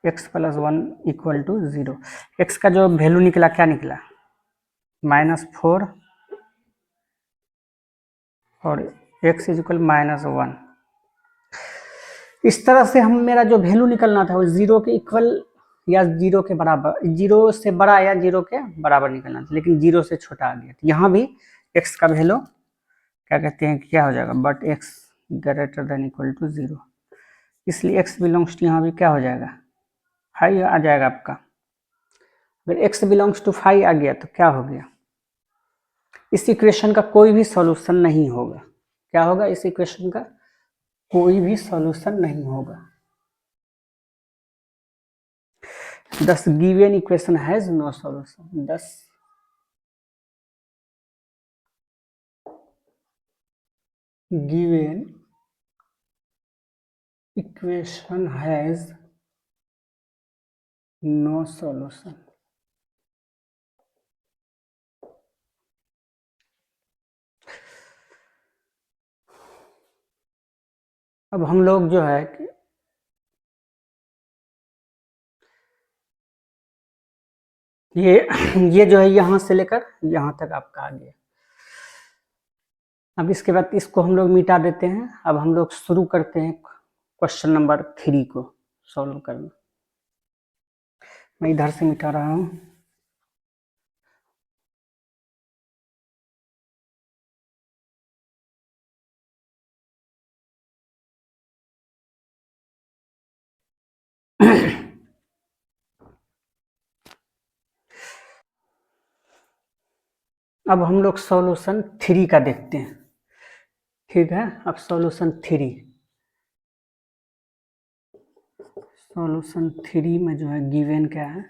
x plus 1 equal to 0। x का जो वैल्यू निकला क्या निकला, -4 और x इज इक्वल -1। इस तरह से हम मेरा जो वैल्यू निकलना था वो 0 के इक्वल या 0 के बराबर, 0 से बड़ा या 0 के बराबर निकलना था, लेकिन 0 से छोटा आ गया। यहाँ भी x का वैल्यू क्या कहते हैं, क्या हो जाएगा, but x greater than equal to 0। इसलिए x बिलोंग्स टू यहाँ भी क्या हो जाएगा, 5 आ जाएगा आपका। अगर x बिलोंग्स टू 5 आ गया तो क्या हो गया, इस इक्वेशन का कोई भी सॉल्यूशन नहीं होगा। क्या होगा, इस इक्वेशन का कोई भी सॉल्यूशन नहीं होगा। Thus given equation has no solution. Thus given equation has no solution. अब हम लोग जो है कि ये जो है यहाँ से लेकर यहाँ तक आपका आ गया। अब इसके बाद इसको हम लोग मिटा देते हैं। अब हम लोग शुरू करते हैं क्वेश्चन नंबर 3 को सॉल्व करना। मैं इधर से मिटा रहा हूँ। अब हम लोग सॉल्यूशन 3 का देखते हैं। ठीक है, अब सॉल्यूशन 3 में जो है गिवन क्या है,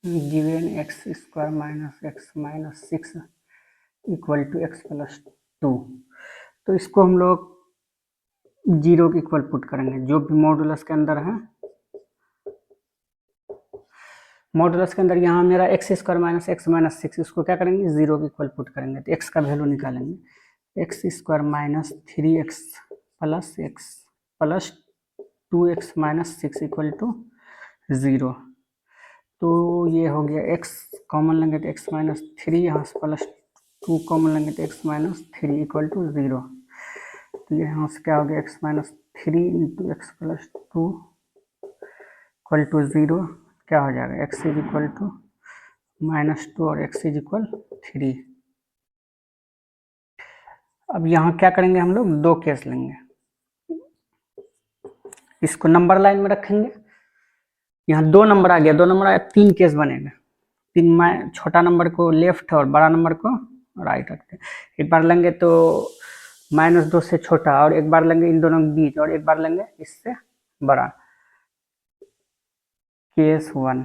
given x square minus x minus 6 equal to x plus 2। तो इसको हम लोग 0 के इक्वल पुट करेंगे। जो भी मॉडुलस के अंदर है, मॉडुलस के अंदर यहाँ मेरा x square minus x minus 6, इसको क्या करेंगे 0 के इक्वल पुट करेंगे तो एक्स का वैल्यू निकालेंगे। X square minus 3x plus x plus 2x minus 6 equal to 0। तो ये हो गया x कॉमन लेंगे तो x माइनस 3, यहाँ से प्लस 2 कॉमन लेंगे तो x माइनस 3 इक्वल टू 0। तो ये यहाँ से क्या हो गया x minus 3 into x plus 2 equal to 0। क्या हो जाएगा x इज इक्वल टू -2 और x इज इक्वल 3। अब यहाँ क्या करेंगे हम लोग, दो केस लेंगे। इसको नंबर लाइन में रखेंगे। यहाँ 2 नंबर आ गया, 2 नंबर आया, 3 केस बनेगा। 3 में छोटा नंबर को लेफ्ट और बड़ा नंबर को राइट रखते हैं। एक बार लेंगे तो -2 से छोटा, और एक बार लेंगे इन दोनों के बीच, और एक बार लेंगे इससे बड़ा। Case 1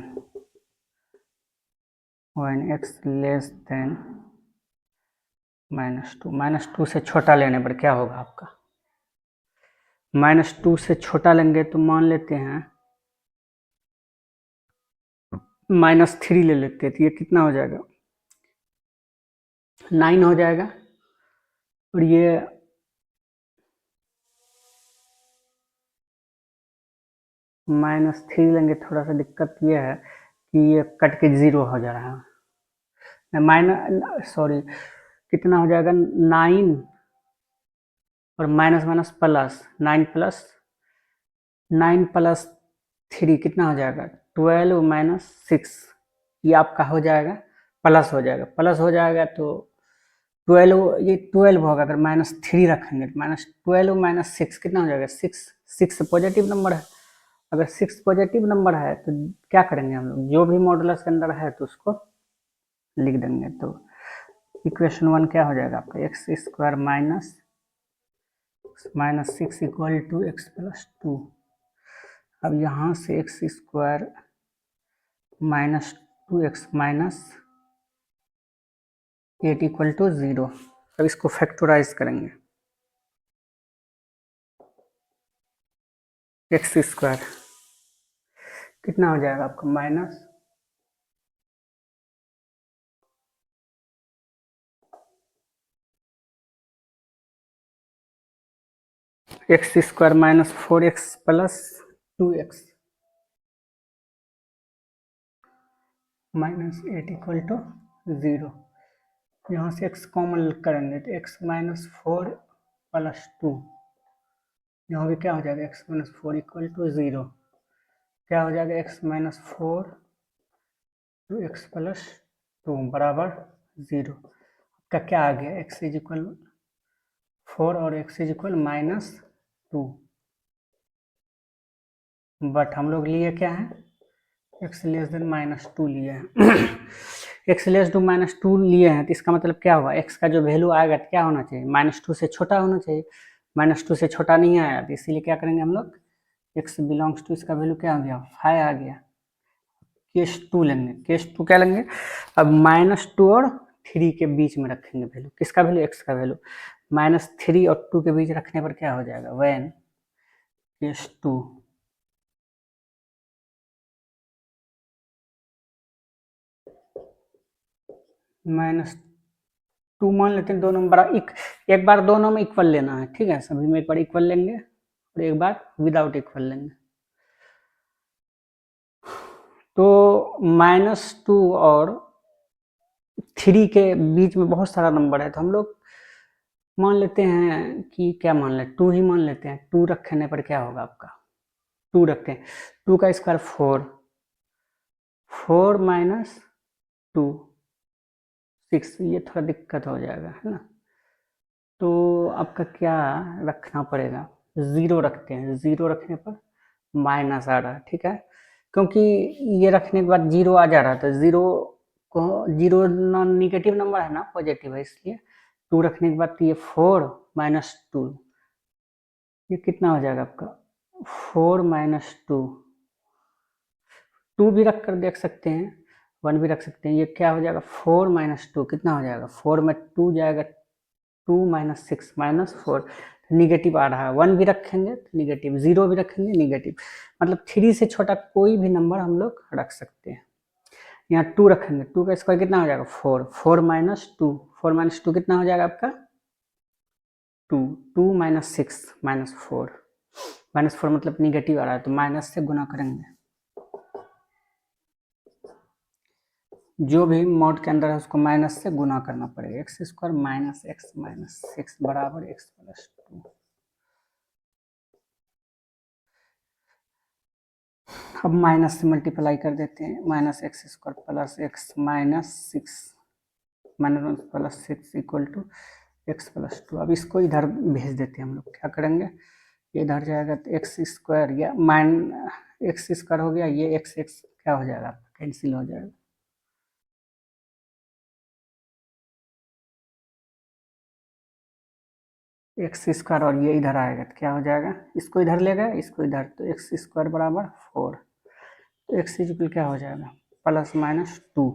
when x less then -2 से छोटा लेने पर क्या होगा आपका, -2 से छोटा लेंगे तो मान लेते हैं -3 ले लेते हैं, तो ये कितना हो जाएगा 9 हो जाएगा। और ये -3 लेंगे, थोड़ा सा दिक्कत ये है कि ये कट के 0 हो जा रहा है। सॉरी, कितना हो जाएगा 9 और माइनस माइनस प्लस 9 प्लस 3 कितना हो जाएगा 12 माइनस 6। ये आपका हो जाएगा प्लस हो जाएगा, प्लस हो जाएगा तो 12, ये 12 होगा। अगर -3 रखेंगे तो -12 माइनस 6 कितना हो जाएगा 6। 6 पॉजिटिव नंबर है। अगर 6 पॉजिटिव नंबर है तो क्या करेंगे हम लोग, जो भी मॉडुलस के अंदर है तो उसको लिख देंगे। तो इक्वेशन 1 क्या हो जाएगा आपका, x square minus 6 equal to x plus 2। अब यहाँ से x square -2x minus 8 equal to 0। अब इसको फैक्टराइज करेंगे। एक्स स्क्वायर कितना हो जाएगा आपका minus x square minus 4x plus 2x minus 8 equal to 0। यहाँ से x कॉमन करेंगे तो x माइनस 4 प्लस 2, यहाँ भी क्या हो जाएगा x माइनस 4 इक्वल टू 0। क्या हो जाएगा x minus 4 to x plus 2 बराबर 0 का क्या आ गया, x इज इक्वल 4 और x इज इक्वल -2। बट हम लोग लिए क्या है, x लेस देन -2 लिए हैं। x लेस टू -2 लिए हैं तो इसका मतलब क्या हुआ, x का जो वैल्यू आएगा तो क्या होना चाहिए -2 से छोटा होना चाहिए। -2 से छोटा नहीं आया तो इसीलिए क्या करेंगे हम लोग, x बिलोंग्स टू इसका वैल्यू क्या आ गया 5 आ गया। केस 2 लेंगे, केस 2 क्या लेंगे, अब -2 और 3 के बीच में रखेंगे वैल्यू, किसका वैल्यू x का वैल्यू। -3 और 2 के बीच रखने पर क्या हो जाएगा, व्हेन केस 2 -2 मान लेते हैं दोनों बड़ा एक बार दोनों में इक्वल लेना है, ठीक है, सभी में एक बार इक्वल लेंगे और एक बार विदाउट इक्वल लेंगे। -2 और 3 के बीच में बहुत सारा नंबर है, तो हम लोग मान लेते हैं कि क्या मान लें, 2 ही मान लेते हैं। 2 रखने पर क्या होगा आपका, 2 रखते हैं, 2 का स्क्वायर 4, 4 माइनस 2 6, ये थोड़ा दिक्कत हो जाएगा, है ना। तो आपका क्या रखना पड़ेगा, 0 रखते हैं, 0 रखने पर माइनस आ रहा है, ठीक है, क्योंकि ये रखने के बाद 0 आ जा रहा था, 0 को 0 नॉन निगेटिव नंबर है ना, पॉजिटिव है, इसलिए 2 रखने के बाद ये 4 माइनस 2, ये कितना हो जाएगा आपका 4 माइनस 2, 2 भी रख कर देख सकते हैं, 1 भी रख सकते हैं, ये क्या हो जाएगा 4 माइनस 2 कितना हो जाएगा, 4 में 2 जाएगा, 2 माइनस 6 माइनस 4, निगेटिव आ रहा है, 1 भी रखेंगे तो निगेटिव, 0 भी रखेंगे निगेटिव, मतलब 3 से छोटा कोई भी नंबर हम लोग रख सकते हैं। यहाँ 2 रखेंगे, 2 का स्क्वायर कितना हो जाएगा 4, 4 माइनस 2, 4 माइनस 2 कितना हो जाएगा आपका 2, 2 माइनस 6 माइनस 4, माइनस 4 मतलब निगेटिव आ रहा है, तो माइनस से गुना करेंगे, जो भी मॉड के अंदर है उसको माइनस से गुना करना पड़ेगा, x square minus x minus 6 बराबर एक्स प्लस 2। अब माइनस से मल्टीप्लाई कर देते हैं, minus x square plus x minus 6 minus plus 6 equal to x plus 2। अब इसको इधर भेज देते हैं, हम लोग क्या करेंगे, ये इधर जाएगा तो एक्स स्क्वायर या एक्स स्क्वायर हो गया, ये एक्स एक्स क्या हो जाएगा आपका कैंसिल हो जाएगा, एक्स स्क्वायर और ये इधर आएगा तो क्या हो जाएगा, इसको इधर ले गए, इसको इधर, तो एक्स स्क्वायर बराबर 4, तो एक्स इक्वल क्या हो जाएगा प्लस माइनस 2,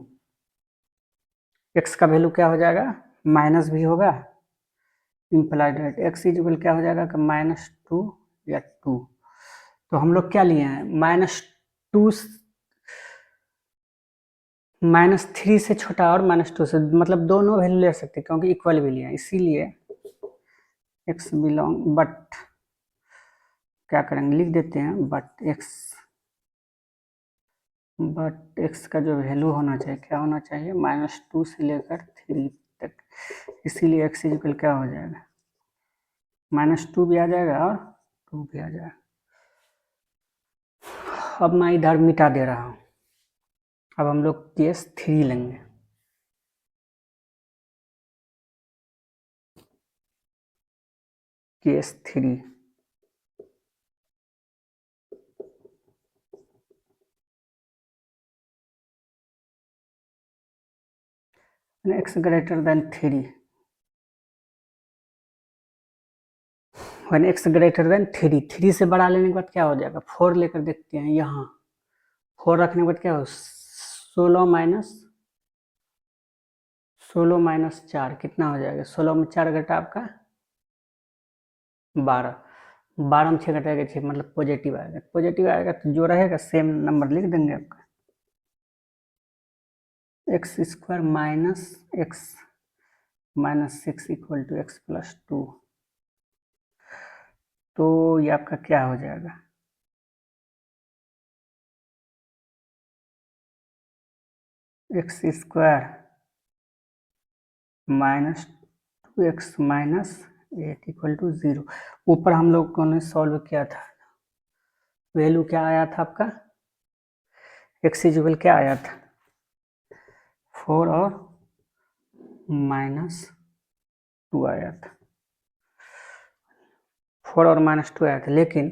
एक्स का वैल्यू क्या हो जाएगा माइनस भी होगा, इम्प्लाइड रेट एक्स इक्वल क्या हो जाएगा कि -2 या 2, तो हम लोग क्या लिए हैं -2 -3 से छोटा और -2 से, मतलब दोनों वैल्यू ले सकते हैं क्योंकि इक्वल भी लिए, इसीलिए एक्स बिलोंग, बट क्या करेंगे लिख देते हैं, बट एक्स का जो वैल्यू होना चाहिए क्या होना चाहिए -2 से लेकर 3 तक, इसीलिए एक्स इक्वल क्या हो जाएगा -2 भी आ जाएगा और 2 भी आ जाएगा। अब मैं इधर मिटा दे रहा हूँ, अब हम लोग केस 3 लेंगे, case 3, x greater then 3, one x greater then 3, 3 से बड़ा लेने के बाद क्या हो जाएगा 4 लेकर देखते हैं, यहाँ 4 रखने के बाद क्या हो 16 माइनस 4 कितना हो जाएगा, 16 में 4 घटा आपका 12, 12 में 6 घटाएगा 6 मतलब पॉजिटिव आएगा, पॉजिटिव आएगा तो जो रहेगा सेम नंबर लिख देंगे आपका, x square minus x minus 6 equal to x plus 2, तो ये आपका क्या हो जाएगा x square minus 2x minus 8 equal to 0, ऊपर हम लोगों ने सॉल्व किया था, वैल्यू क्या आया था आपका एक्स इक्वल क्या आया था 4 और -2 आया था, 4 और -2 आया था, लेकिन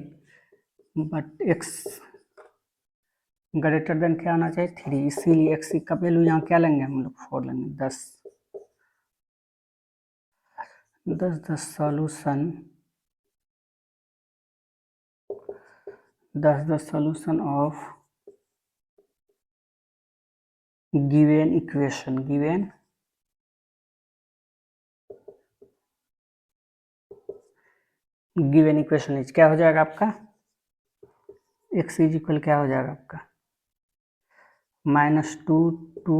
बट एक्स ग्रेटर देन क्या आना चाहिए 3, इसीलिए एक्स का वैल्यू यहाँ क्या लेंगे हम लोग 4 लेंगे, 10 10 solution 10 solution of given equation, given equation is क्या हो जाएगा आपका एक्स इज इक्वल क्या हो जाएगा आपका -2 to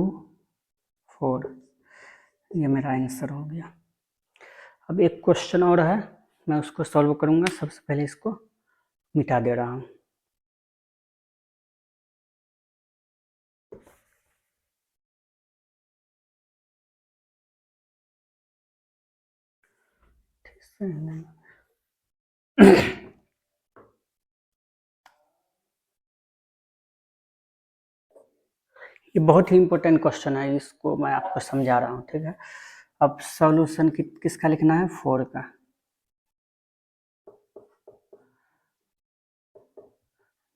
4, ये मेरा आंसर हो गया। अब एक क्वेश्चन और है, मैं उसको सॉल्व करूंगा, सबसे पहले इसको मिटा दे रहा हूँ। ये बहुत ही इंपॉर्टेंट क्वेश्चन है, इसको मैं आपको समझा रहा हूँ, ठीक है। अब सॉल्यूशन किसका लिखना है, 4 का।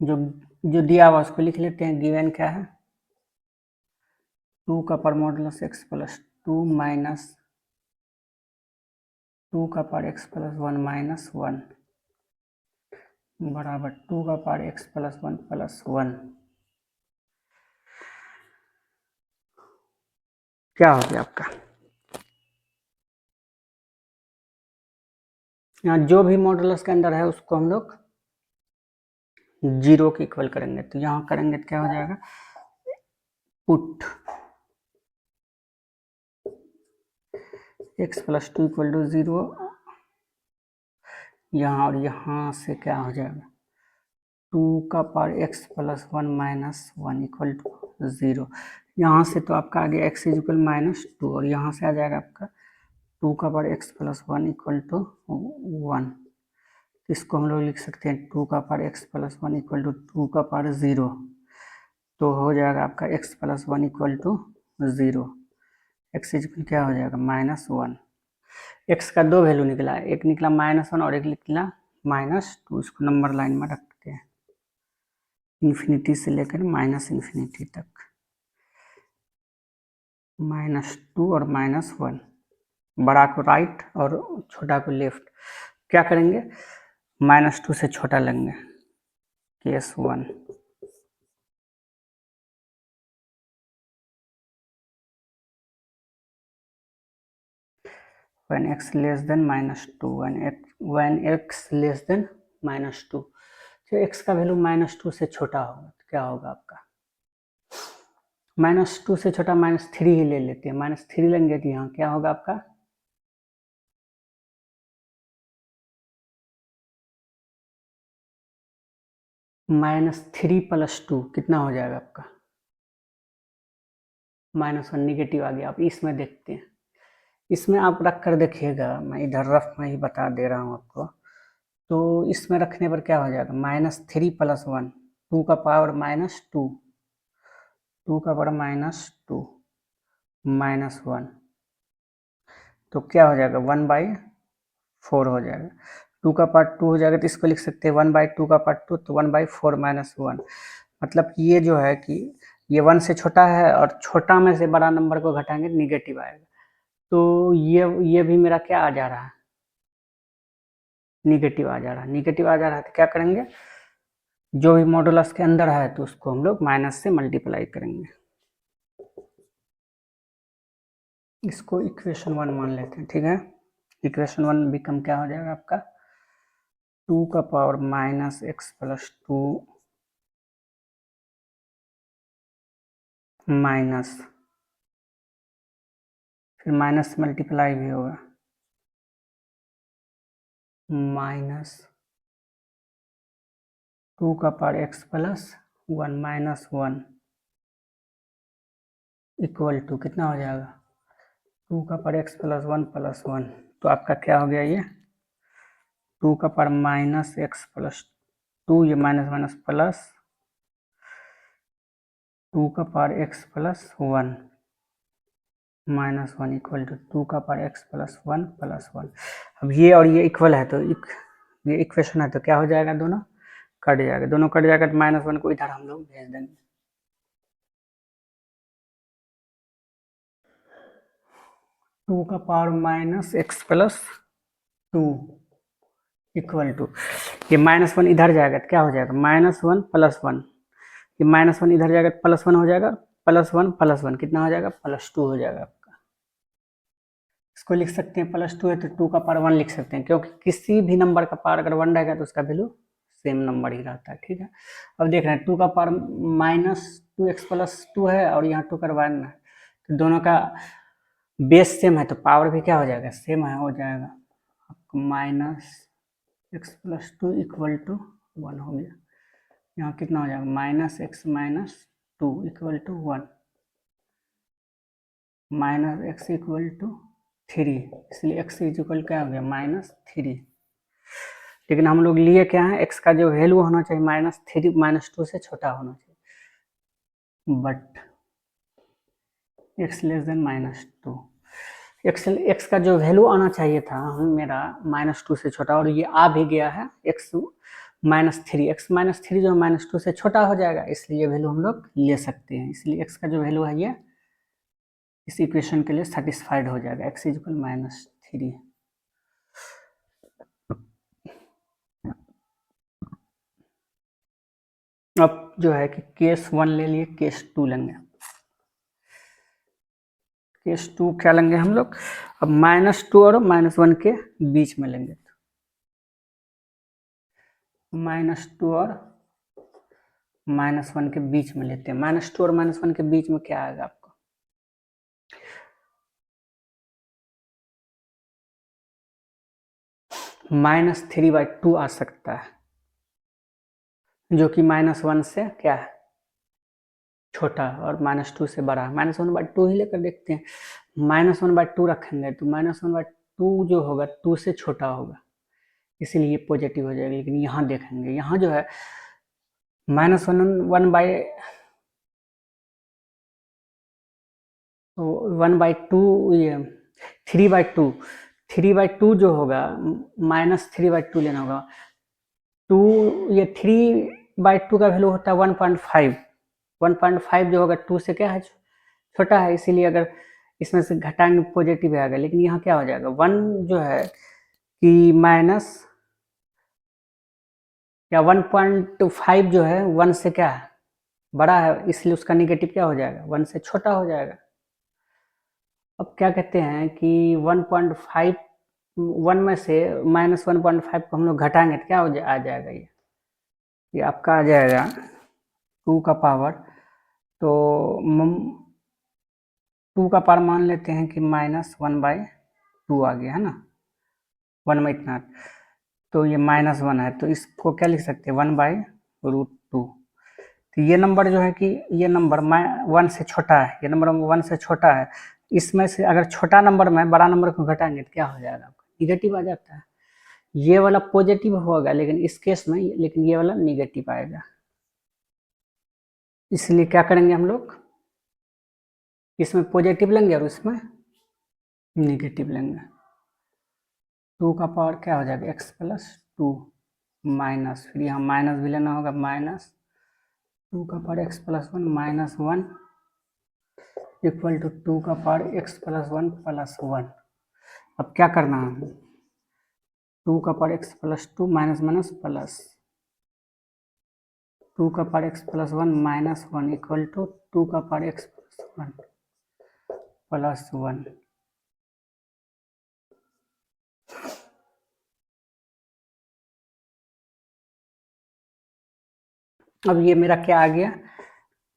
जो जो दिया हुआ उसको लिख लेते हैं। गिवन क्या है, 2 का power modulus x plus 2 minus 2 का पावर x प्लस 1 माइनस 1 बराबर 2 का पावर x प्लस 1 प्लस 1। क्या हो गया आपका, यहाँ जो भी मॉडुलस के अंदर है उसको हम लोग 0 के इक्वल करेंगे। तो यहाँ करेंगे तो क्या हो जाएगा, put x plus 2 equal to 0, यहाँ और यहाँ से क्या हो जाएगा, 2 का power x plus 1 minus 1 equal to 0। यहाँ से तो आपका आ गया x इज इक्वल माइनस 2, और यहाँ से आ जाएगा आपका 2 का power x plus 1 equal to 1। इसको हम लोग लिख सकते हैं 2 का power x plus 1 equal to 2 का पावर 0। तो हो जाएगा आपका x plus 1 equal to 0, x is equal क्या हो जाएगा, माइनस 1। x का दो वैल्यू निकला, एक निकला -1 और एक निकला -2। इसको नंबर लाइन में रखते हैं, इन्फिनिटी से लेकर -इन्फिनिटी तक, -2 और -1। बड़ा को राइट और छोटा को लेफ्ट। क्या करेंगे, -2 से छोटा लेंगे, case 1। when x less than -2, when x less than -2। तो x का वैल्यू -2 से छोटा होगा तो क्या होगा आपका, -2 से छोटा -3 ही ले लेते हैं। -3 लेंगे तो यहाँ क्या होगा आपका, -3 + 2 कितना हो जाएगा आपका, -1 निगेटिव आ गया। आप इसमें देखते हैं, इसमें आप रख कर देखिएगा, मैं इधर रफ में ही बता दे रहा हूँ आपको। तो इसमें रखने पर क्या हो जाएगा, -3 + 1, 2 का पावर -2, 2 का पावर -2 -1, तो क्या हो जाएगा, 1/4 हो जाएगा। 2 का पार्ट 2 हो जाएगा तो इसको लिख सकते हैं 1/2 का पार्ट 2, तो 1/4 -1। मतलब ये जो है कि ये 1 से छोटा है और छोटा में से बड़ा नंबर को घटाएंगे निगेटिव आएगा। तो ये भी मेरा क्या आ जा रहा है, निगेटिव आ जा रहा है। निगेटिव आ जा रहा है तो क्या करेंगे, जो भी मॉडुलस के अंदर है तो उसको हम लोग माइनस से मल्टीप्लाई करेंगे। इसको इक्वेशन 1 मान लेते हैं, ठीक है। इक्वेशन 1 बिकम क्या हो जाएगा आपका, 2 का पावर -x + 2 माइनस, फिर माइनस मल्टीप्लाई भी होगा, -2 का पावर x + 1 -1 इक्वल टू कितना हो जाएगा, 2 का पावर x + 1 + 1। तो आपका क्या हो गया, ये 2 का पावर -x + 2, ये माइनस माइनस प्लस 2 का पावर x + 1 -1 इक्वल टू 2 का पावर x + 1 + 1। अब ये और ये इक्वल है तो ये इक्वेशन है तो क्या हो जाएगा, दोनों कट जाएगा। दोनों कट जाएगा तो -1 को इधर हम लोग भेज देंगे। 2 का पावर -x + 2 इक्वल टू, ये -1 इधर जाएगा तो क्या हो जाएगा, -1 + 1। ये -1 इधर जाएगा तो +1 हो जाएगा, +1 + 1 कितना हो जाएगा, +2 हो जाएगा आपका। इसको लिख सकते हैं, +2 है तो 2 का पावर 1 लिख सकते हैं, क्योंकि किसी भी नंबर का पावर अगर 1 रहेगा तो उसका वैल्यू सेम नंबर ही रहता है, ठीक है। अब देख रहे हैं 2 का पावर -2x + 2 है और यहाँ 2 का 1 है, तो दोनों का बेस सेम है तो पावर भी क्या हो जाएगा, सेम है, हो जाएगा -x + 2 इक्वल टू 1 हो गया। यहाँ कितना हो जाएगा, -x - 2 equal to 1, -x equal to 3, इसलिए x इज इक्वल क्या हो गया -3। लेकिन हम लोग लिए क्या है, x का जो वैल्यू होना चाहिए -3 -2 से छोटा होना चाहिए, but x less then -2, x का जो वैल्यू आना चाहिए था मेरा -2 से छोटा, और ये आ भी गया है x -3, x -3 जो -2 से छोटा हो जाएगा, इसलिए वैल्यू हम लोग ले सकते हैं। इसलिए x का जो वैल्यू है ये इस इक्वेशन के लिए सेटिस्फाइड हो जाएगा, x इज इक्वल -3। अब जो है कि केस 1 ले लिए, केस 2 लेंगे। केस 2 क्या लेंगे हम लोग, अब -2 और -1 के बीच में लेंगे, -2 और -1 के बीच में लेते हैं। -2 और -1 के बीच में क्या आएगा आपको, -3/2 आ सकता है, जो कि -1 से क्या है छोटा और -2 से बड़ा है। -1/2 ही लेकर देखते हैं, -1/2 रखेंगे तो -1/2 जो होगा 2 से छोटा होगा, इसीलिए पॉजिटिव हो जाएगा। लेकिन यहाँ देखेंगे, यहाँ जो है -1/2 ये 3/2 जो होगा, -3/2 लेना होगा। 2 ये 3/2 का वैल्यू होता है 1.5, 1.5 जो होगा 2 से क्या है छोटा है, इसीलिए अगर इसमें से घटाएंगे पॉजिटिव आएगा। लेकिन यहाँ क्या हो जाएगा, 1 जो है कि माइनस या 1.5 जो है 1 से क्या है बड़ा है, इसलिए उसका निगेटिव क्या हो जाएगा 1 से छोटा हो जाएगा। अब क्या कहते हैं कि 1.5 1 में से -1.5 को हम लोग घटाएंगे तो क्या आ जाएगा, ये आपका आ जाएगा 2 का पावर, तो 2 का पावर मान लेते हैं कि -1/2 आ गया है ना, 1 में इतना, तो ये -1 है, तो इसको क्या लिख सकते हैं 1/√2। तो ये नंबर जो है कि ये नंबर 1 से छोटा है, ये नंबर 1 से छोटा है, इसमें से अगर छोटा नंबर में बड़ा नंबर को घटाएंगे तो क्या हो जाएगा आपका निगेटिव आ जाता है। ये वाला पॉजिटिव होगा लेकिन इस केस में, लेकिन ये वाला निगेटिव आएगा, इसलिए क्या करेंगे हम लोग, इसमें पॉजिटिव लेंगे और इसमें निगेटिव लेंगे। 2 का पावर क्या हो जाएगा x+2 माइनस, फिर यहाँ माइनस भी लेना होगा, -2 का पावर x+1 -1 इक्वल टू 2 का पावर x+1 +1। अब क्या करना है, 2 का power x+2 minus minus plus, 2 का पावर x+1 -1 इक्वल टू 2 का पावर x+1 +1। अब ये मेरा क्या आ गया,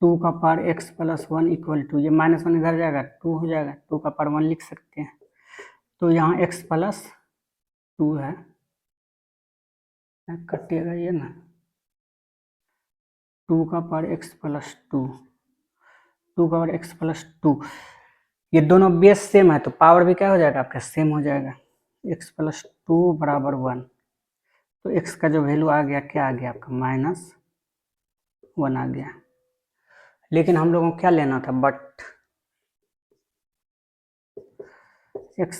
2 का पावर x+1 इक्वल टू, ये -1 इधर जाएगा 2 हो जाएगा, 2 का पावर 1 लिख सकते हैं, तो यहाँ x+2 है, कटिएगा ये ना, 2 का पावर x+2, 2 का पावर x+2, ये दोनों बेस सेम है तो पावर भी क्या हो जाएगा आपका सेम हो जाएगा, x+2 बराबर 1, तो x का जो वैल्यू आ गया क्या आ गया आपका -1 आ गया। लेकिन हम लोगों को क्या लेना था, बट x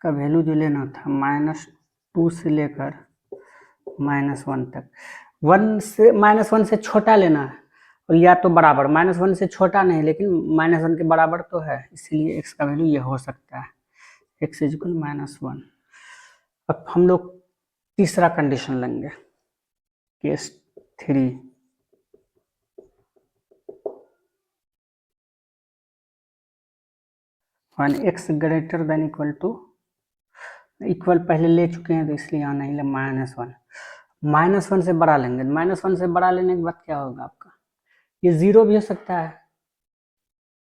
का वैल्यू जो लेना था -2 से लेकर -1 तक, 1 से -1 से छोटा लेना है, और या तो बराबर, -1 से छोटा नहीं लेकिन -1 के बराबर तो है, इसीलिए x का वैल्यू ये हो सकता है, x इज इक्वल -1। अब हम लोग तीसरा कंडीशन लेंगे, case 3, one x greater than equal to, equal पहले ले चुके हैं तो इसलिए यहाँ नहीं ले, -1 से बड़ा लेंगे, -1 से बड़ा लेने के बाद क्या होगा आपका, ये 0 भी हो सकता है,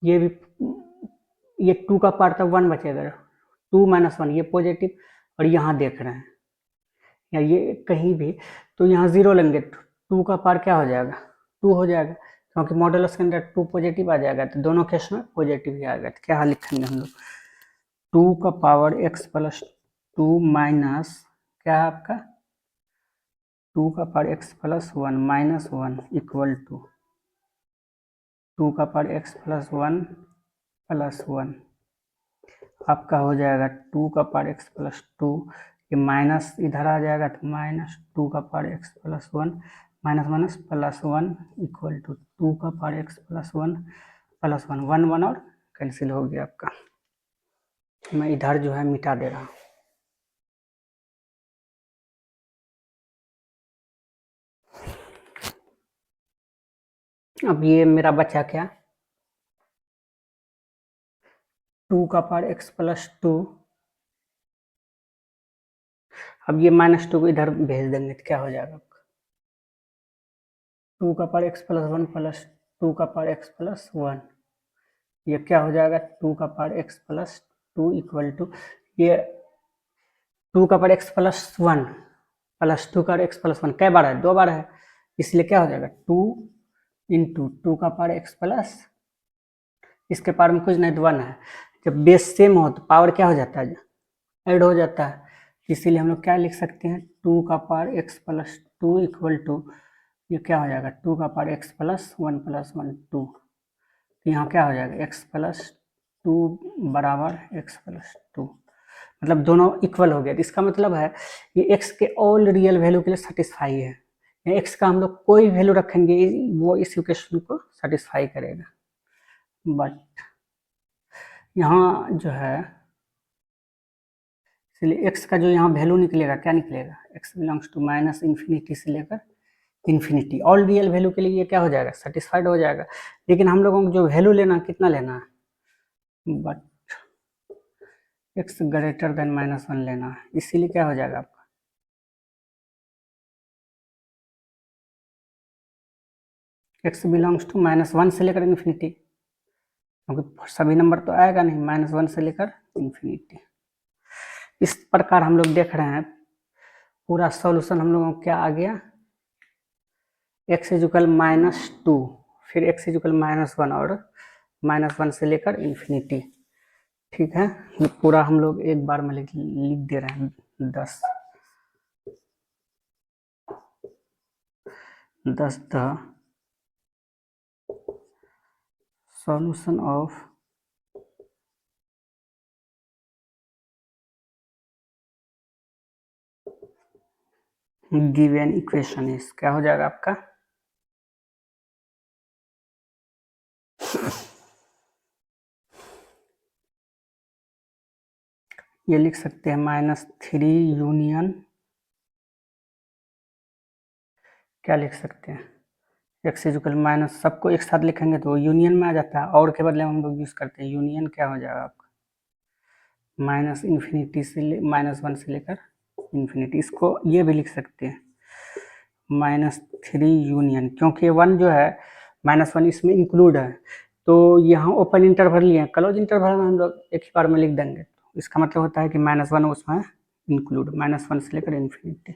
ये भी, ये 2 का पार्ट तक 1 बचेगा, 2 -1 ये पॉजिटिव, और यहाँ देख रहे हैं या ये कहीं भी, तो यहाँ 0 लेंगे, 2 का पार क्या हो जाएगा 2 हो जाएगा, क्योंकि मॉडुलस के अंदर 2 पॉजिटिव आ जाएगा, तो दोनों केस में पॉजिटिव ही आएगा, तो क्या लिखेंगे हम लोग, 2 का पावर x प्लस 2 माइनस क्या है आपका 2 का power x plus 1 minus 1 equal to 2 का पावर x प्लस 1 प्लस 1 आपका हो जाएगा 2 का पावर x प्लस 2, ये माइनस इधर आ जाएगा तो माइनस 2 का power x plus 1 minus minus plus 1 equal to 2 का पावर x प्लस 1 प्लस 1 1 1 और कैंसिल हो गया आपका। मैं इधर जो है मिटा दे रहा हूँ। अब ये मेरा बचा क्या 2 का पावर x प्लस 2, अब ये माइनस 2 को इधर भेज देंगे तो क्या हो जाएगा आपका 2 का पावर x प्लस 1 प्लस 2 का पावर x प्लस 1, ये क्या हो जाएगा 2 का power x plus 2 equal to ये 2 का पावर x प्लस 1 प्लस 2 का x प्लस 1 कै बार है 2 बार है, इसलिए क्या हो जाएगा 2 इंटू 2 का पावर x प्लस इसके पावर में कुछ नहीं तो 1 है, जब बेस सेम हो तो पावर क्या हो जाता है ऐड हो जाता है, इसीलिए हम लोग क्या लिख सकते हैं 2 का power x plus 2 equal to ये क्या हो जाएगा 2 का पावर x प्लस 1 प्लस 1 2, तो यहाँ क्या हो जाएगा x प्लस 2 बराबर x प्लस 2, मतलब दोनों इक्वल हो गया। तो इसका मतलब है ये x के ऑल रियल वैल्यू के लिए सेटिस्फाई है, x का हम लोग कोई वैल्यू रखेंगे वो इस इक्वेशन को सेटिस्फाई करेगा। बट यहाँ जो है इसलिए x का जो यहाँ वैल्यू निकलेगा क्या निकलेगा x belongs to minus infinity से लेकर इन्फिनिटी, ऑल रियल वैल्यू के लिए ये क्या हो जाएगा सेटिस्फाइड हो जाएगा। लेकिन हम लोगों को जो वैल्यू लेना कितना लेना है but x greater then minus 1 लेना है, इसीलिए क्या हो जाएगा आपका x बिलोंग्स टू माइनस 1 से लेकर इन्फिनिटी, क्योंकि सभी नंबर तो आएगा नहीं माइनस 1 से लेकर इन्फिनिटी। इस प्रकार हम लोग देख रहे हैं पूरा सॉल्यूशन हम लोगों को क्या आ गया x इक्वल माइनस 2 फिर x इक्वल माइनस 1 और माइनस 1 से लेकर इन्फिनिटी। ठीक है, ये पूरा हम लोग एक बार में लिख दे रहे हैं 10 the solution of given equation is क्या हो जाएगा आपका ये लिख सकते हैं -3 यूनियन क्या लिख सकते हैं x इक्वल माइनस सबको एक साथ लिखेंगे तो यूनियन में आ जाता है और के बदले हम लोग यूज करते हैं यूनियन क्या हो जाएगा आपका माइनस इन्फिनिटी से माइनस 1 से लेकर इन्फिनिटी। इसको ये भी लिख सकते हैं -3 यूनियन, क्योंकि 1 जो है -1 इसमें इंक्लूड है तो यहाँ ओपन इंटरवल लिए हैं, क्लोज इंटरवल में हम लोग एक ही बार में लिख देंगे, तो इसका मतलब होता है कि -1 उसमें इंक्लूड -1 से लेकर इन्फिनिटी।